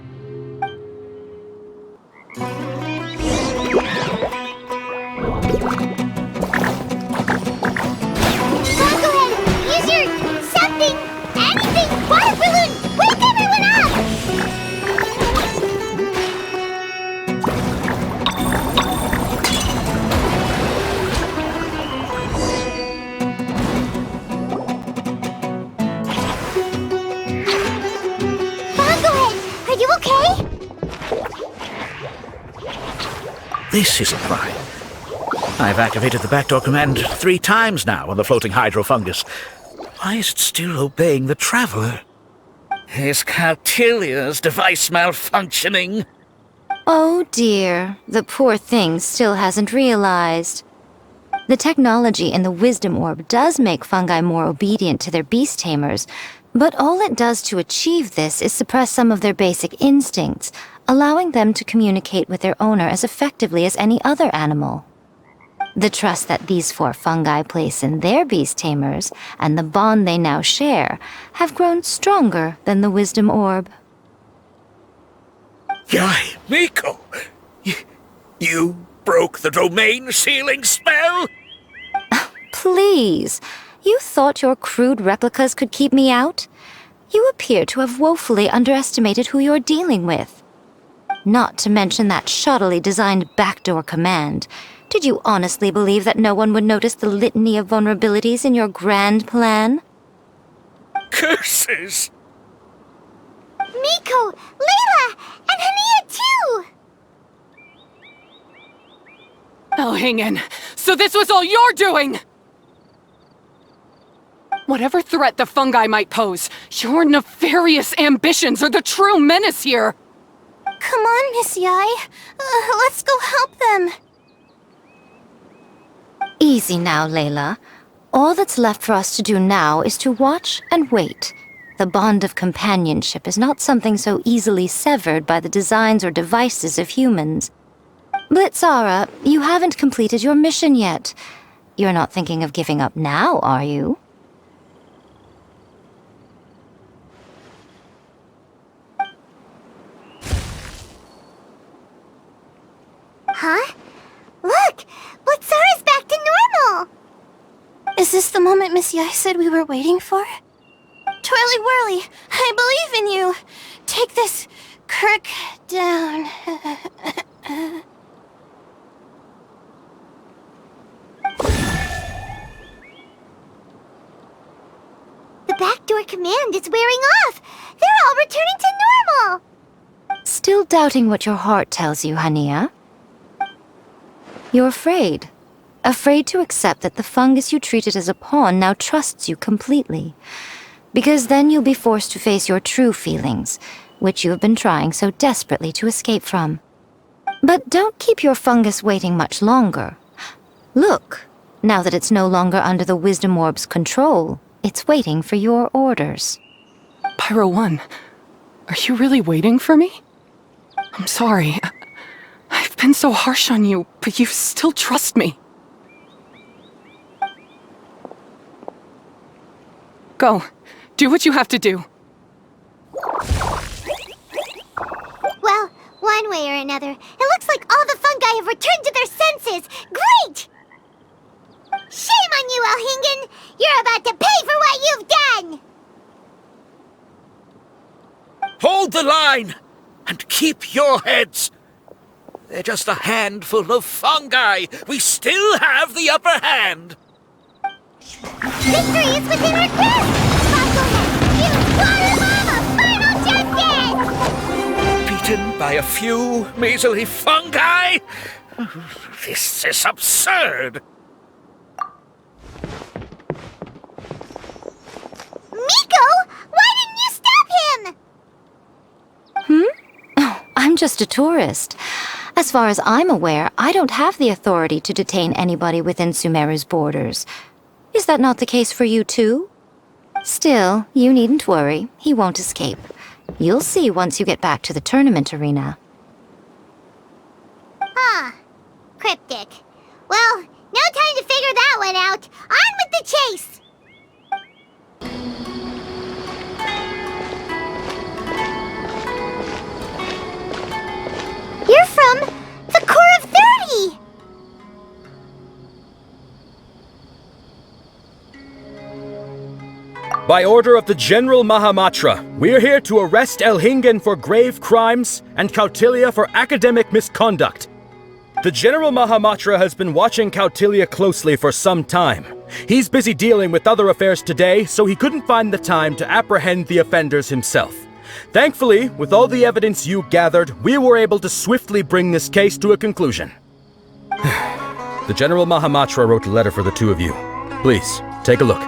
A: Water balloon! Wake everyone up! Bongohead, are you okay?
F: This isn't right. I've activated the backdoor command 3 times now on the floating hydrofungus. Why is it still obeying the traveler? Is Cautilia's device malfunctioning?
D: Oh dear, the poor thing still hasn't realized. The technology in the Wisdom Orb does make fungi more obedient to their beast tamers, but all it does to achieve this is suppress some of their basic instincts, allowing them to communicate with their owner as effectively as any other animal. The trust that these 4 fungi place in their beast tamers, and the bond they now share, have grown stronger than the Wisdom Orb.
F: Yai, Miko! You broke the domain sealing spell?
D: Please, you thought your crude replicas could keep me out? You appear to have woefully underestimated who you're dealing with. Not to mention that shoddily designed backdoor command. Did you honestly believe that no one would notice the litany of vulnerabilities in your grand plan?
F: Curses!
A: Miko, Layla, and Hania too!
C: Oh, hang in. So this was all you're doing! Whatever threat the fungi might pose, your nefarious ambitions are the true menace here!
I: Come on, Miss Yai. Let's go help them.
D: Easy now, Layla. All that's left for us to do now is to watch and wait. The bond of companionship is not something so easily severed by the designs or devices of humans. Blitzara, you haven't completed your mission yet. You're not thinking of giving up now, are you?
A: Huh? Look! Blitzara's back to normal!
I: Is this the moment Miss Yai said we were waiting for? Twirly Whirly, I believe in you. Take this crook down.
A: The backdoor command is wearing off! They're all returning to normal!
D: Still doubting what your heart tells you, Hania? You're afraid. Afraid to accept that the fungus you treated as a pawn now trusts you completely. Because then you'll be forced to face your true feelings, which you have been trying so desperately to escape from. But don't keep your fungus waiting much longer. Look, now that it's no longer under the Wisdom Orb's control, it's waiting for your orders.
C: Pyro 1, are you really waiting for me? I'm sorry. I've been so harsh on you, but you still trust me. Go. Do what you have to do.
A: Well, one way or another, it looks like all the fungi have returned to their senses! Great! Shame on you, Alhingen! You're about to pay for what you've done!
F: Hold the line! And keep your heads! They're just a handful of fungi! We still have the upper hand!
A: Victory is within our grasp! Bongohead, use Bam-Bam, final justice!
F: Beaten by a few measly fungi? This is absurd!
A: Miko, why didn't you stop him?
D: Oh, I'm just a tourist. As far as I'm aware, I don't have the authority to detain anybody within Sumeru's borders. Is that not the case for you too? Still, you needn't worry. He won't escape. You'll see once you get back to the tournament arena.
A: Huh. Cryptic. Well, no time to figure that one out. On with the chase! You're from the Core of 30!
K: By order of the General Mahamatra, we're here to arrest Elhingen for grave crimes and Kautilya for academic misconduct. The General Mahamatra has been watching Kautilya closely for some time. He's busy dealing with other affairs today, so he couldn't find the time to apprehend the offenders himself. Thankfully, with all the evidence you gathered, we were able to swiftly bring this case to a conclusion. The General Mahamatra wrote a letter for the two of you. Please, take a look.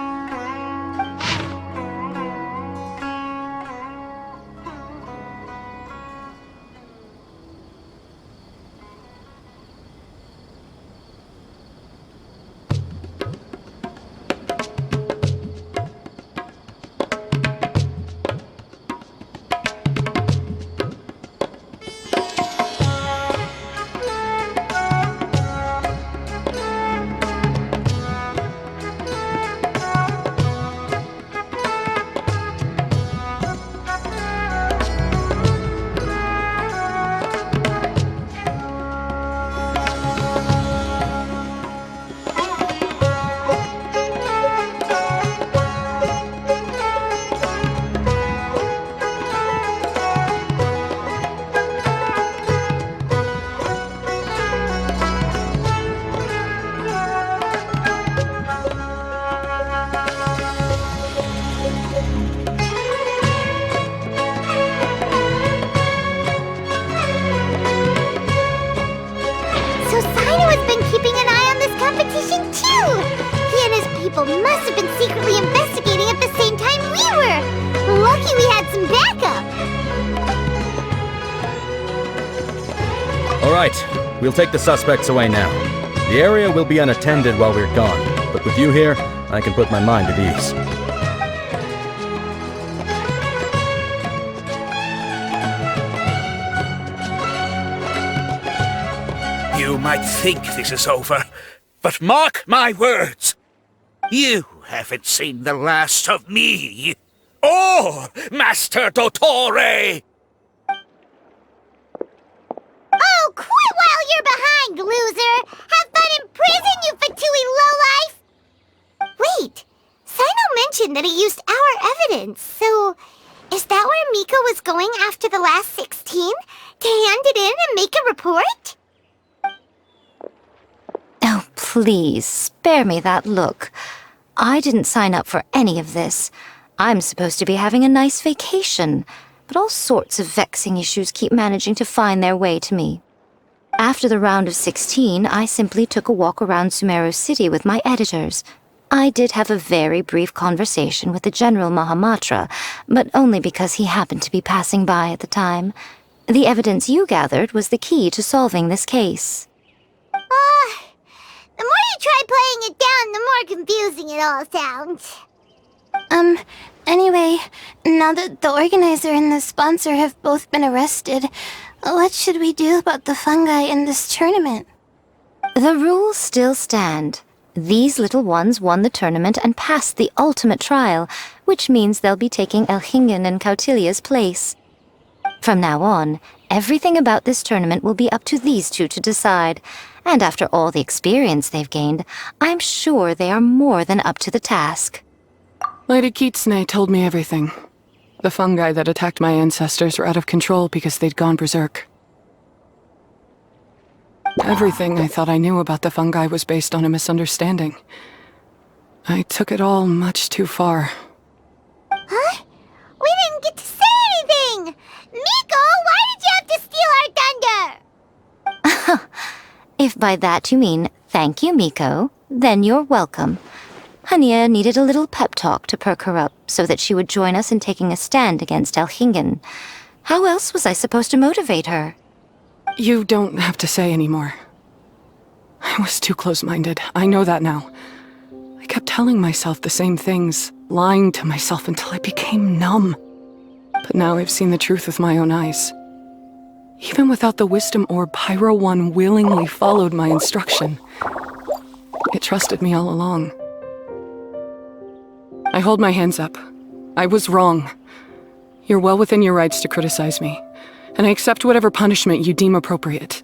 A: Must have been secretly investigating at the same time we were. Lucky we had some backup.
K: All right, we'll take the suspects away now. The area will be unattended while we're gone, but with you here, I can put my mind at ease.
F: You might think this is over, but mark my words. You haven't seen the last of me, or Master Dottore!
A: Oh, quit while you're behind, loser! Have fun in prison, you fatui lowlife! Wait, Sino mentioned that he used our evidence, so is that where Miko was going after the last 16? To hand it in and make a report?
D: Oh, please, spare me that look. I didn't sign up for any of this. I'm supposed to be having a nice vacation, but all sorts of vexing issues keep managing to find their way to me. After the round of 16, I simply took a walk around Sumeru City with my editors. I did have a very brief conversation with the General Mahamatra, but only because he happened to be passing by at the time. The evidence you gathered was the key to solving this case.
A: The more you try playing it down, the more confusing it all sounds.
I: Anyway, now that the organizer and the sponsor have both been arrested, what should we do about the fungi in this tournament?
D: The rules still stand. These little ones won the tournament and passed the ultimate trial, which means they'll be taking Elhingen and Kautilya's place. From now on, everything about this tournament will be up to these two to decide. And after all the experience they've gained, I'm sure they are more than up to the task.
C: Lady Kitsune told me everything. The fungi that attacked my ancestors were out of control because they'd gone berserk. Everything I thought I knew about the fungi was based on a misunderstanding. I took it all much too far.
A: Huh? We didn't get to say anything! Miko, why did you have to steal our thunder?
D: If by that you mean thank you, Miko, then you're welcome. Hania needed a little pep talk to perk her up so that she would join us in taking a stand against Elhingen. How else was I supposed to motivate her?
C: You don't have to say anymore. I was too close-minded. I know that now. I kept telling myself the same things, lying to myself until I became numb. But now I've seen the truth with my own eyes. Even without the wisdom orb, Pyro 1 willingly followed my instruction. It trusted me all along. I hold my hands up. I was wrong. You're well within your rights to criticize me, and I accept whatever punishment you deem appropriate.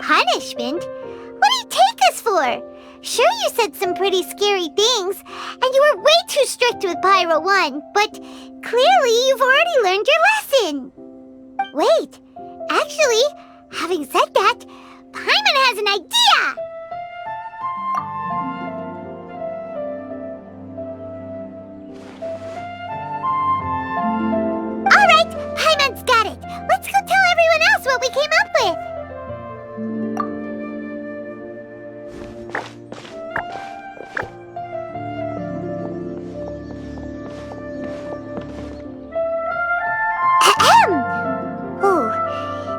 A: Punishment? What do you take us for? Sure, you said some pretty scary things, and you were way too strict with Pyro 1, but clearly you've already learned your lesson. Wait, actually, having said that, Paimon has an idea! Alright, Paimon's got it. Let's go tell everyone else what we came up with. Oh,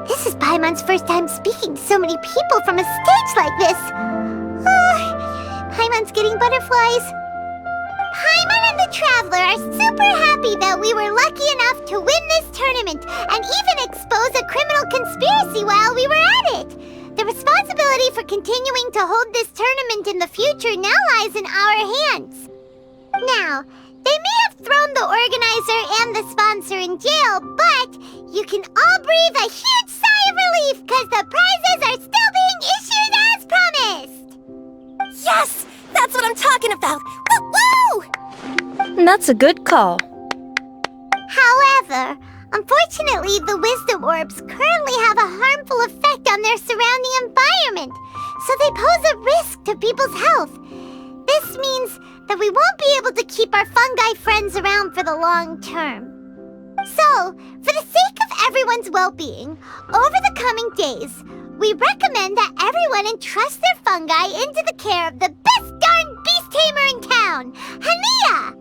A: this is Paimon's first time speaking to so many people from a stage like this. Paimon's getting butterflies. Paimon and the Traveler are super happy that we were lucky enough to win this tournament and even expose a criminal conspiracy while we were at it. The responsibility for continuing to hold this tournament in the future now lies in our hands. Now, they may have thrown the organizer and the sponsor in jail, but you can all breathe a huge sigh of relief because the prizes are still being issued as promised!
H: Yes! That's what I'm talking about! Woo-woo!
E: That's a good call.
A: However, unfortunately, the wisdom orbs currently have a harmful effect on their surrounding environment, so they pose a risk to people's health. This means that we won't be able to keep our fungi friends around for the long term. So, for the sake of everyone's well-being, over the coming days, we recommend that everyone entrust their fungi into the care of the best darn beast tamer in town, Hania!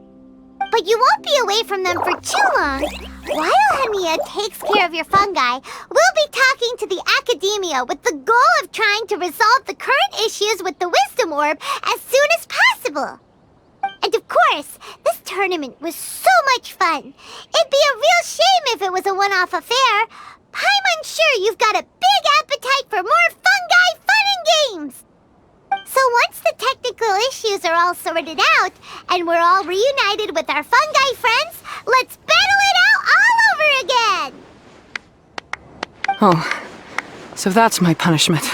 A: But you won't be away from them for too long. While Hania takes care of your fungi, we'll be talking to the academia with the goal of trying to resolve the current issues with the wisdom orb as soon as possible. And of course, this tournament was so much fun. It'd be a real shame if it was a one-off affair. I'm unsure you've got a big appetite for more fungi fun and games. So once the technical issues are all sorted out, and we're all reunited with our fungi friends, let's battle it out all over again!
C: Oh, so that's my punishment.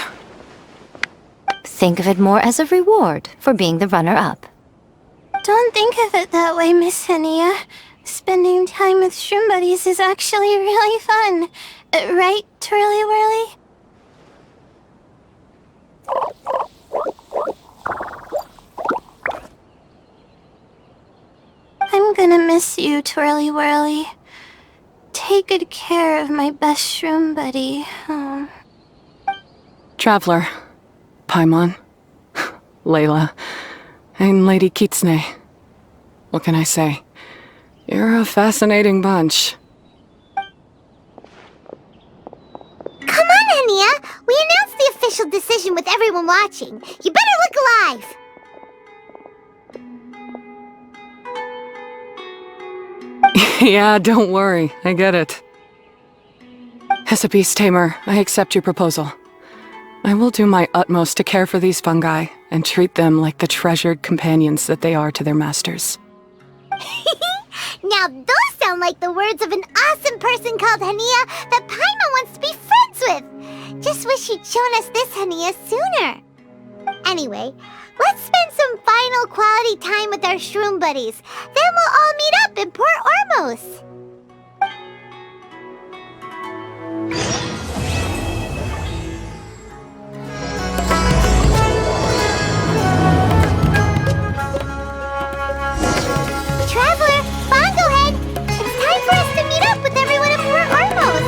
D: Think of it more as a reward for being the runner-up.
I: Don't think of it that way, Miss Hania. Spending time with shroom buddies is actually really fun. Right, Twirly Whirly? I'm gonna miss you, Twirly Whirly. Take good care of my best shroom buddy. Oh.
C: Traveler, Paimon, Layla, and Lady Kitsune. What can I say? You're a fascinating bunch.
A: Come on, Hania! We announced the official decision with everyone watching. You better look alive!
C: Yeah, don't worry. I get it. As a beast tamer, I accept your proposal. I will do my utmost to care for these fungi and treat them like the treasured companions that they are to their masters.
A: Now those sound like the words of an awesome person called Hania that Paimon wants to be friends with. Just wish you'd shown us this Hania sooner. Anyway, let's spend some final quality time with our shroom buddies. Then we'll all meet up in Port Ormos. Traveler, Bongohead, it's time for us to meet up with everyone in Port Ormos.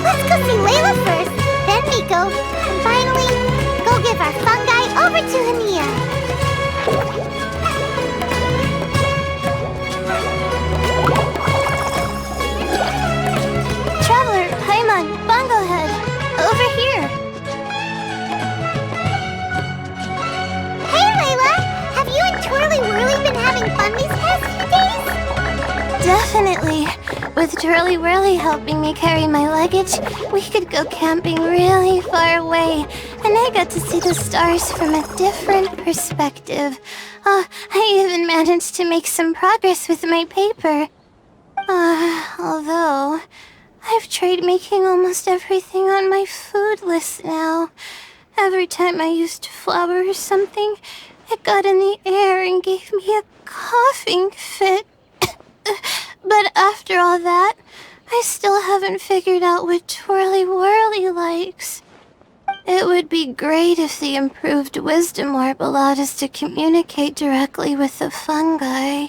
A: Let's go see Layla first, then Miko, and finally, go give our fungi over to Hania.
I: Traveler, Paimon, Bongohead, over here.
A: Hey, Layla!
I: Definitely. With Twirly Whirly helping me carry my luggage, we could go camping really far away, and I got to see the stars from a different perspective. I even managed to make some progress with my paper. Although, I've tried making almost everything on my food list now. Every time I used flour or something, it got in the air and gave me a coughing fit. But after all that, I still haven't figured out what Twirly Whirly likes. It would be great if the improved Wisdom Orb allowed us to communicate directly with the fungi.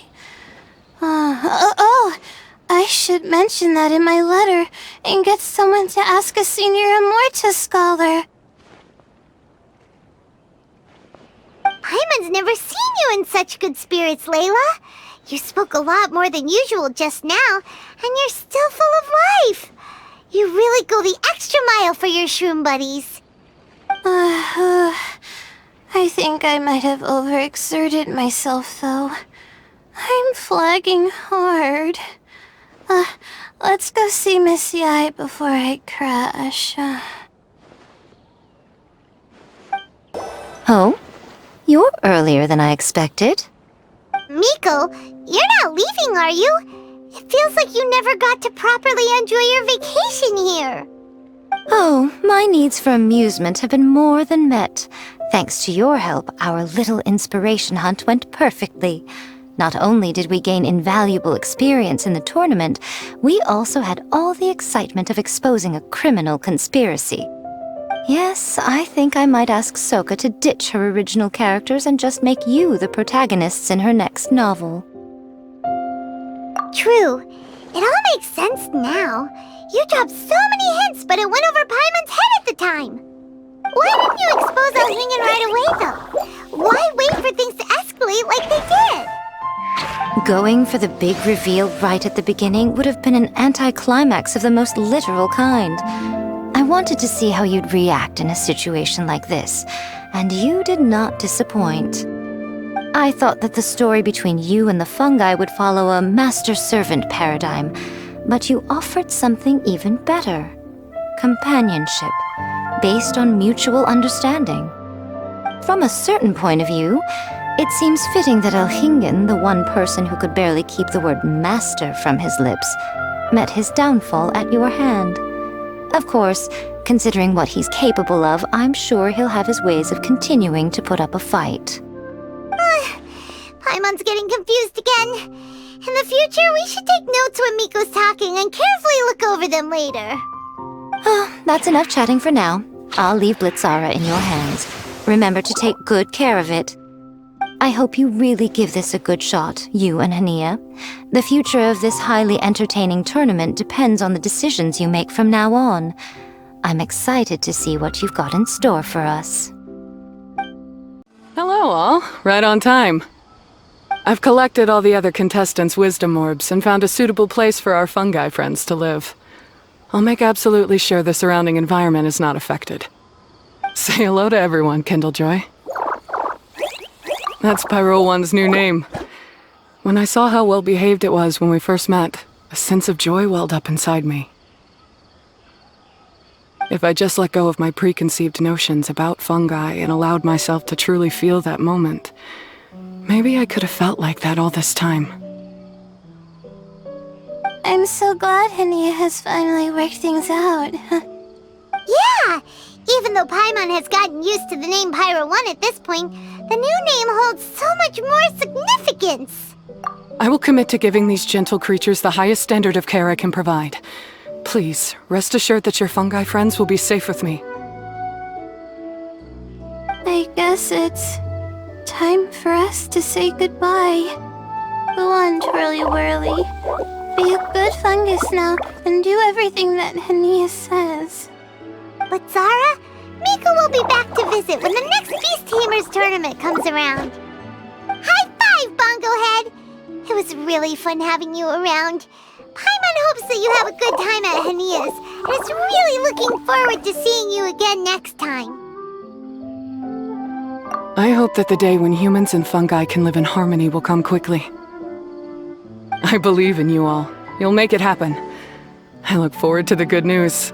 I: I should mention that in my letter and get someone to ask a senior Immorta scholar.
A: Paimon's never seen you in such good spirits, Layla. You spoke a lot more than usual just now, and you're still full of life. You really go the extra mile for your shroom buddies.
I: I think I might have overexerted myself, though. I'm flagging hard. Let's go see Miss Yai before I crash.
D: Oh? You're earlier than I expected.
A: Miko, you're not leaving, are you? It feels like you never got to properly enjoy your vacation here.
D: Oh, my needs for amusement have been more than met. Thanks to your help, our little inspiration hunt went perfectly. Not only did we gain invaluable experience in the tournament, we also had all the excitement of exposing a criminal conspiracy. Yes, I think I might ask Soka to ditch her original characters and just make you the protagonists in her next novel.
A: True. It all makes sense now. You dropped so many hints, but it went over Paimon's head at the time. Why didn't you expose Alhingen right away, though? Why wait for things to escalate like they did?
D: Going for the big reveal right at the beginning would have been an anticlimax of the most literal kind. I wanted to see how you'd react in a situation like this, and you did not disappoint. I thought that the story between you and the fungi would follow a master-servant paradigm, but you offered something even better. Companionship, based on mutual understanding. From a certain point of view, it seems fitting that Alhingen, the one person who could barely keep the word master from his lips, met his downfall at your hand. Of course, considering what he's capable of, I'm sure he'll have his ways of continuing to put up a fight.
A: Paimon's getting confused again. In the future, we should take notes when Miko's talking and carefully look over them later.
D: That's enough chatting for now. I'll leave Blitzara in your hands. Remember to take good care of it. I hope you really give this a good shot, you and Hania. The future of this highly entertaining tournament depends on the decisions you make from now on. I'm excited to see what you've got in store for us.
C: Hello, all. Right on time. I've collected all the other contestants' wisdom orbs and found a suitable place for our fungi friends to live. I'll make absolutely sure the surrounding environment is not affected. Say hello to everyone, Kindlejoy. That's Pyro One's new name. When I saw how well behaved it was when we first met, a sense of joy welled up inside me. If I just let go of my preconceived notions about fungi and allowed myself to truly feel that moment, maybe I could have felt like that all this time.
I: I'm so glad Hania has finally worked things out.
A: Yeah! Even though Paimon has gotten used to the name Pyro 1 at this point, the new name holds so much more significance!
C: I will commit to giving these gentle creatures the highest standard of care I can provide. Please, rest assured that your fungi friends will be safe with me.
I: I guess it's time for us to say goodbye. Go on, Twirly Whirly. Be a good fungus now and do everything that Hania says.
A: But Zara, Miko will be back to visit when the next Beast Tamers tournament comes around. High five, Bongo Head! It was really fun having you around. Paimon hopes that you have a good time at Hania's, and is really looking forward to seeing you again next time.
C: I hope that the day when humans and fungi can live in harmony will come quickly. I believe in you all. You'll make it happen. I look forward to the good news.